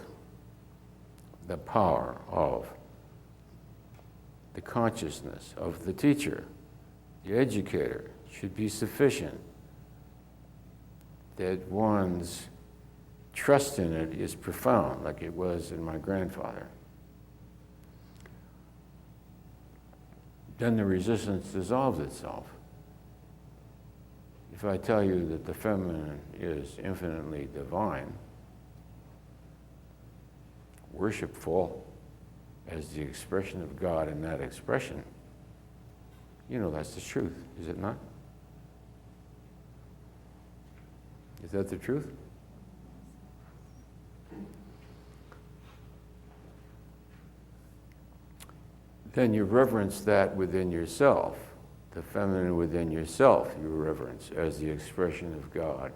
The power of the consciousness of the teacher, the educator, should be sufficient. That one's trust in it is profound, like it was in my grandfather. Then the resistance dissolves itself. If I tell you that the feminine is infinitely divine, worshipful as the expression of God in that expression, you know that's the truth, is it not? Is that the truth? Then you reverence that within yourself, the feminine within yourself, you reverence as the expression of God,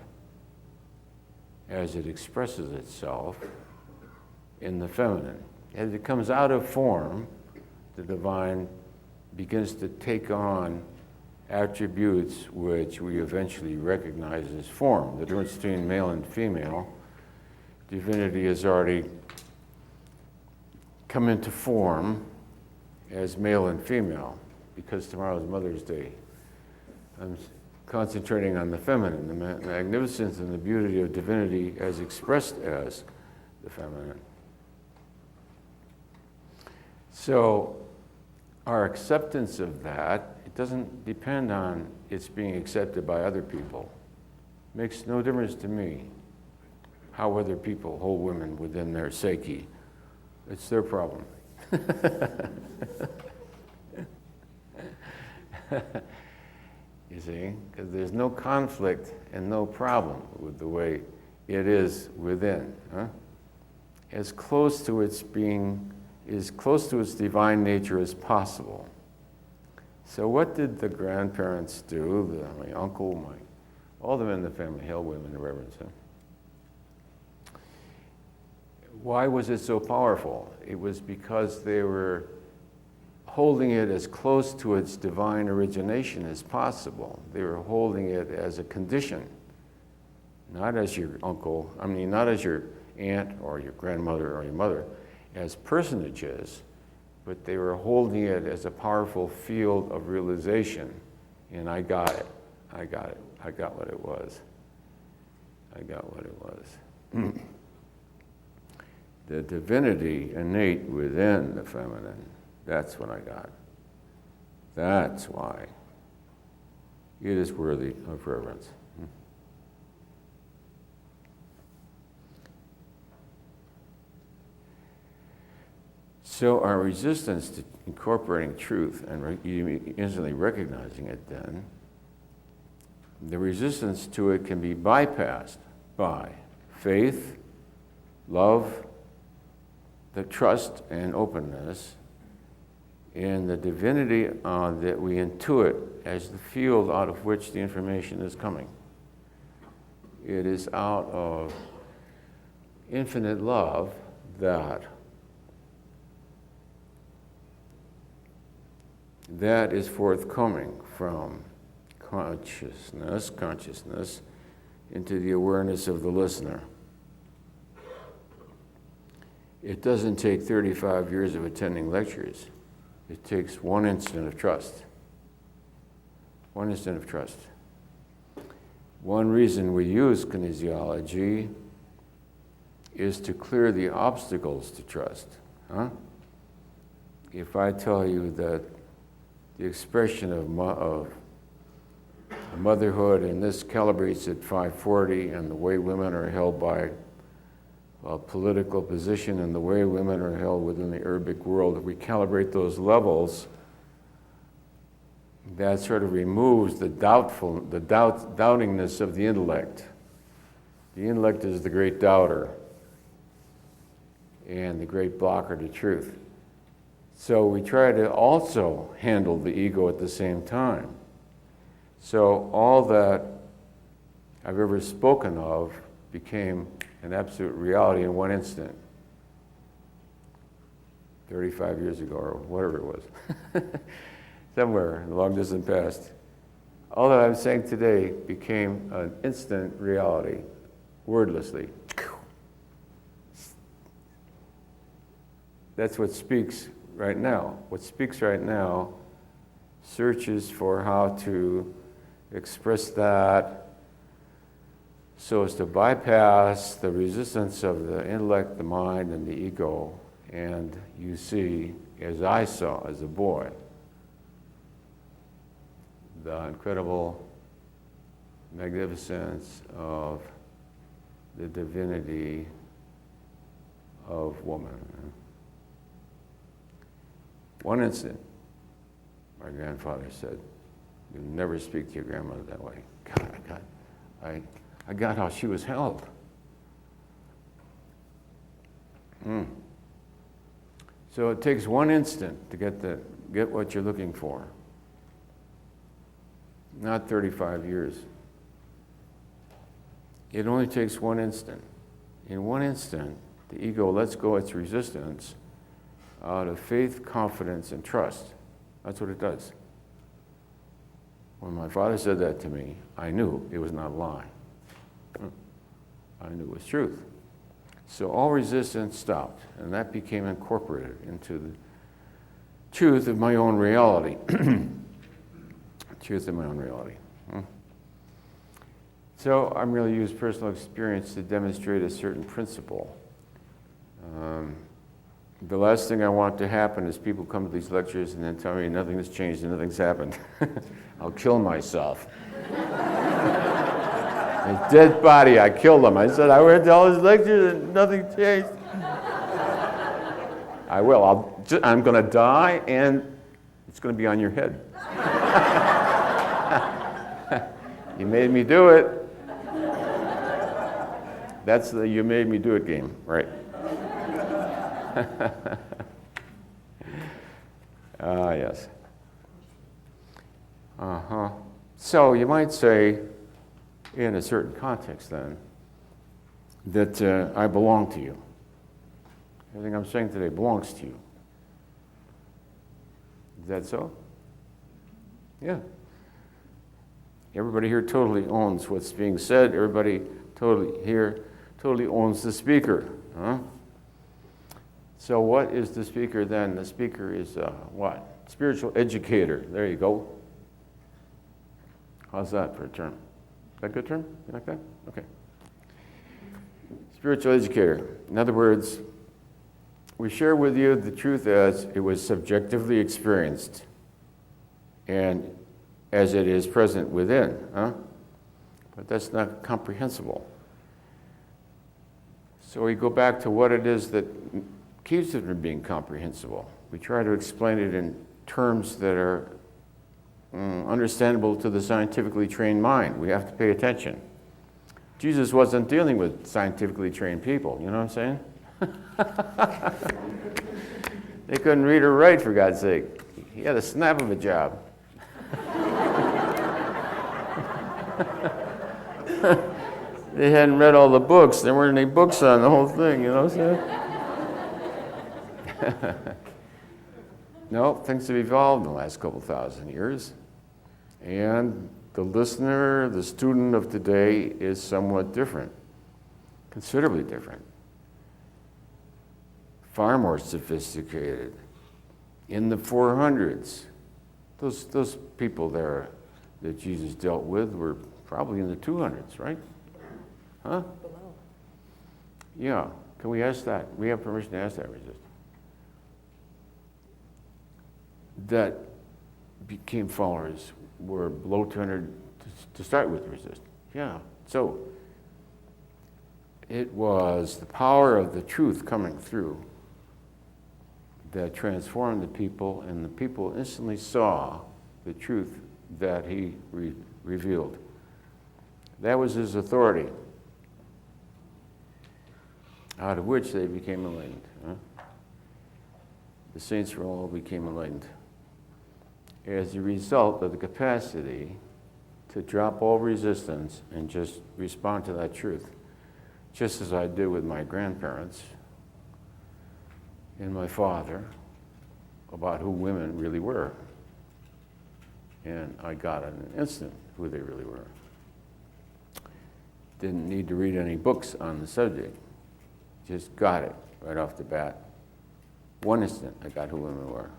as it expresses itself in the feminine. As it comes out of form, the divine begins to take on attributes which we eventually recognize as form. The difference between male and female, divinity has already come into form as male and female, because tomorrow is Mother's Day. I'm concentrating on the feminine, the magnificence and the beauty of divinity as expressed as the feminine. So our acceptance of that, it doesn't depend on its being accepted by other people. It makes no difference to me how other people hold women within their psyche. It's their problem. You see, because there's no conflict and no problem with the way it is within. As close to its being, as close to its divine nature as possible. So what did the grandparents do? My uncle, all the men in the family held women in reverence. Why was it so powerful? It was because they were holding it as close to its divine origination as possible. They were holding it as a condition, not as your uncle, not as your aunt or your grandmother or your mother, as personages, but they were holding it as a powerful field of realization. And I got it. I got what it was. The divinity innate within the feminine, that's what I got. That's why it is worthy of reverence. So our resistance to incorporating truth and instantly recognizing it then, the resistance to it can be bypassed by faith, love, the trust and openness in the divinity that we intuit as the field out of which the information is coming. It is out of infinite love that is forthcoming from consciousness into the awareness of the listener. It doesn't take 35 years of attending lectures It takes one instant of trust. One instant of trust. One reason we use kinesiology is to clear the obstacles to trust. Huh? If I tell you that the expression of motherhood, and this calibrates at 540, and the way women are held by a political position and the way women are held within the Arabic world, if we calibrate those levels, that sort of removes the doubtingness of the intellect. The intellect is the great doubter and the great blocker to truth. So we try to also handle the ego at the same time. So all that I've ever spoken of became an absolute reality in one instant, 35 years ago or whatever it was, somewhere in the long distant past. All that I'm saying today became an instant reality, wordlessly. That's what speaks right now. What speaks right now searches for how to express that so as to bypass the resistance of the intellect, the mind, and the ego. And you see, as I saw as a boy, the incredible magnificence of the divinity of woman. One instant, my grandfather said, "You never speak to your grandmother that way." God, I got how she was held. So it takes one instant to get what you're looking for. Not 35 years. It only takes one instant. In one instant, the ego lets go its resistance out of faith, confidence, and trust. That's what it does. When my father said that to me, I knew it was not a lie. I knew it was truth. So all resistance stopped, and that became incorporated into the truth of my own reality. Truth of my own reality. So I'm going to use personal experience to demonstrate a certain principle. The last thing I want to happen is people come to these lectures and then tell me nothing has changed and nothing's happened. I'll kill myself. A dead body, I killed him. I said, I went to all his lectures and nothing changed. I will. I'm going to die and it's going to be on your head. You made me do it. That's the you made me do it game, right? Yes. So you might say, in a certain context then, that I belong to you. Everything I'm saying today belongs to you. Is that so? Yeah. Everybody here totally owns what's being said. Everybody totally owns the speaker. Huh? So what is the speaker then? The speaker is what? Spiritual educator. There you go. How's that for a term? Is that a good term? You like that? Okay. Spiritual educator. In other words, we share with you the truth as it was subjectively experienced and as it is present within. Huh? But that's not comprehensible. So we go back to what it is that keeps it from being comprehensible. We try to explain it in terms that are understandable to the scientifically trained mind. We have to pay attention. Jesus wasn't dealing with scientifically trained people, you know what I'm saying? They couldn't read or write, for God's sake. He had a snap of a job. They hadn't read all the books. There weren't any books on the whole thing, you know what I'm saying? No, things have evolved in the last couple thousand years. And the listener, the student of today is somewhat different, considerably different, far more sophisticated. in the 400s. Those people there that Jesus dealt with were probably in the 200s, right? Huh? Below. Yeah. Can we ask that? We have permission to ask that, resist. That became followers were below 200 to start with, resist. Yeah. So it was the power of the truth coming through that transformed the people, and the people instantly saw the truth that he revealed. That was his authority, out of which they became enlightened. Huh? The saints all became enlightened as a result of the capacity to drop all resistance and just respond to that truth, just as I did with my grandparents and my father about who women really were. And I got in an instant who they really were. Didn't need to read any books on the subject. Just got it right off the bat. One instant, I got who women were.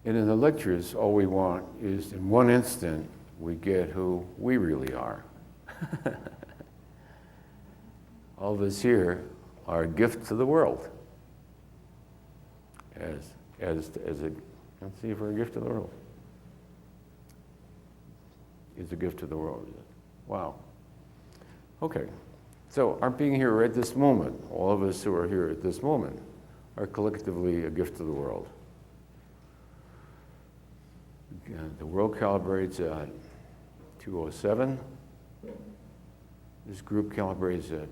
And in the lectures, all we want is in one instant, we get who we really are. All of us here are a gift to the world. Let's see if we're a gift to the world. It's a gift to the world. Wow. Okay. So our being here right this moment, all of us who are here at this moment, are collectively a gift to the world. The world calibrates at 207. This group calibrates at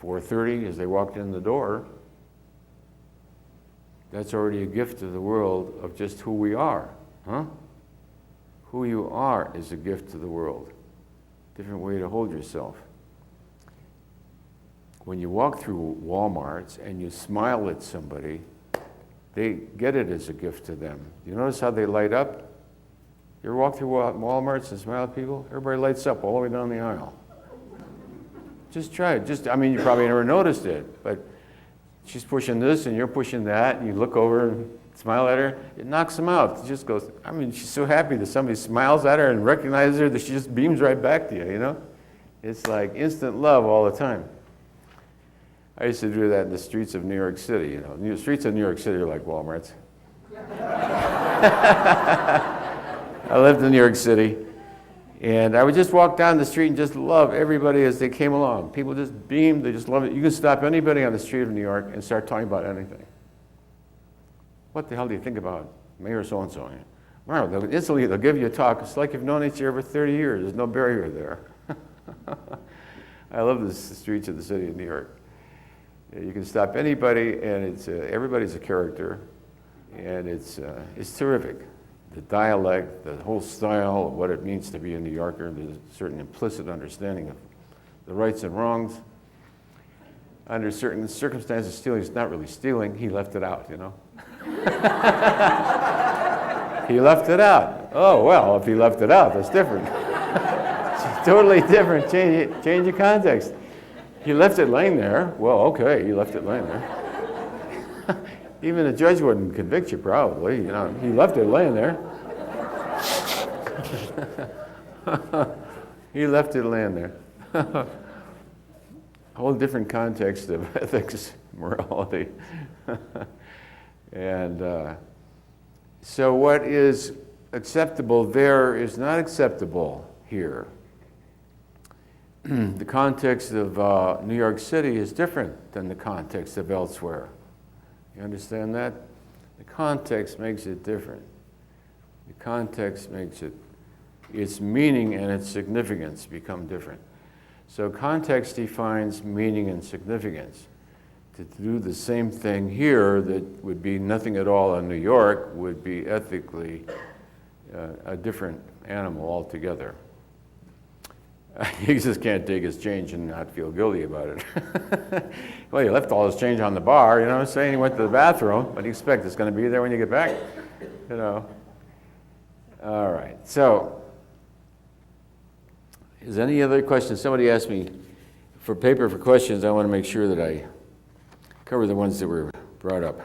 4:30 as they walked in the door. That's already a gift to the world of just who we are, huh? Who you are is a gift to the world. Different way to hold yourself. When you walk through Walmarts and you smile at somebody, they get it as a gift to them. You notice how they light up? You ever walk through Walmarts and smile at people? Everybody lights up all the way down the aisle. Just try it. You probably never noticed it, but she's pushing this and you're pushing that, and you look over and smile at her, it knocks them out. It just goes, she's so happy that somebody smiles at her and recognizes her that she just beams right back to you, you know? It's like instant love all the time. I used to do that in the streets of New York City, you know. The streets of New York City are like Walmarts. I lived in New York City, and I would just walk down the street and just love everybody as they came along. People just beamed, they just loved it. You could stop anybody on the street of New York and start talking about anything. What the hell do you think about Mayor so-and-so? Wow, instantly they'll give you a talk. It's like you've known each other for 30 years. There's no barrier there. I love the streets of the city of New York. You can stop anybody, and it's everybody's a character, and it's terrific. The dialect, the whole style of what it means to be a New Yorker, there's a certain implicit understanding of the rights and wrongs. Under certain circumstances, stealing is not really stealing. He left it out, you know. He left it out. Oh, well, if he left it out, that's different. It's totally different. Change the context. He left it laying there. Well, okay, he left it laying there. Even a judge wouldn't convict you, probably. You know, he left it laying there. He left it laying there. A whole different context of ethics, morality. And so what is acceptable there is not acceptable here. The context of New York City is different than the context of elsewhere. You understand that? The context makes it different. The context makes its meaning and its significance become different. So context defines meaning and significance. To do the same thing here that would be nothing at all in New York would be ethically a different animal altogether. He just can't take his change and not feel guilty about it. Well, he left all his change on the bar, you know what I'm saying? He went to the bathroom, but you expect it's going to be there when you get back, you know. All right, so is any other questions? Somebody asked me, for paper for questions, I want to make sure that I cover the ones that were brought up.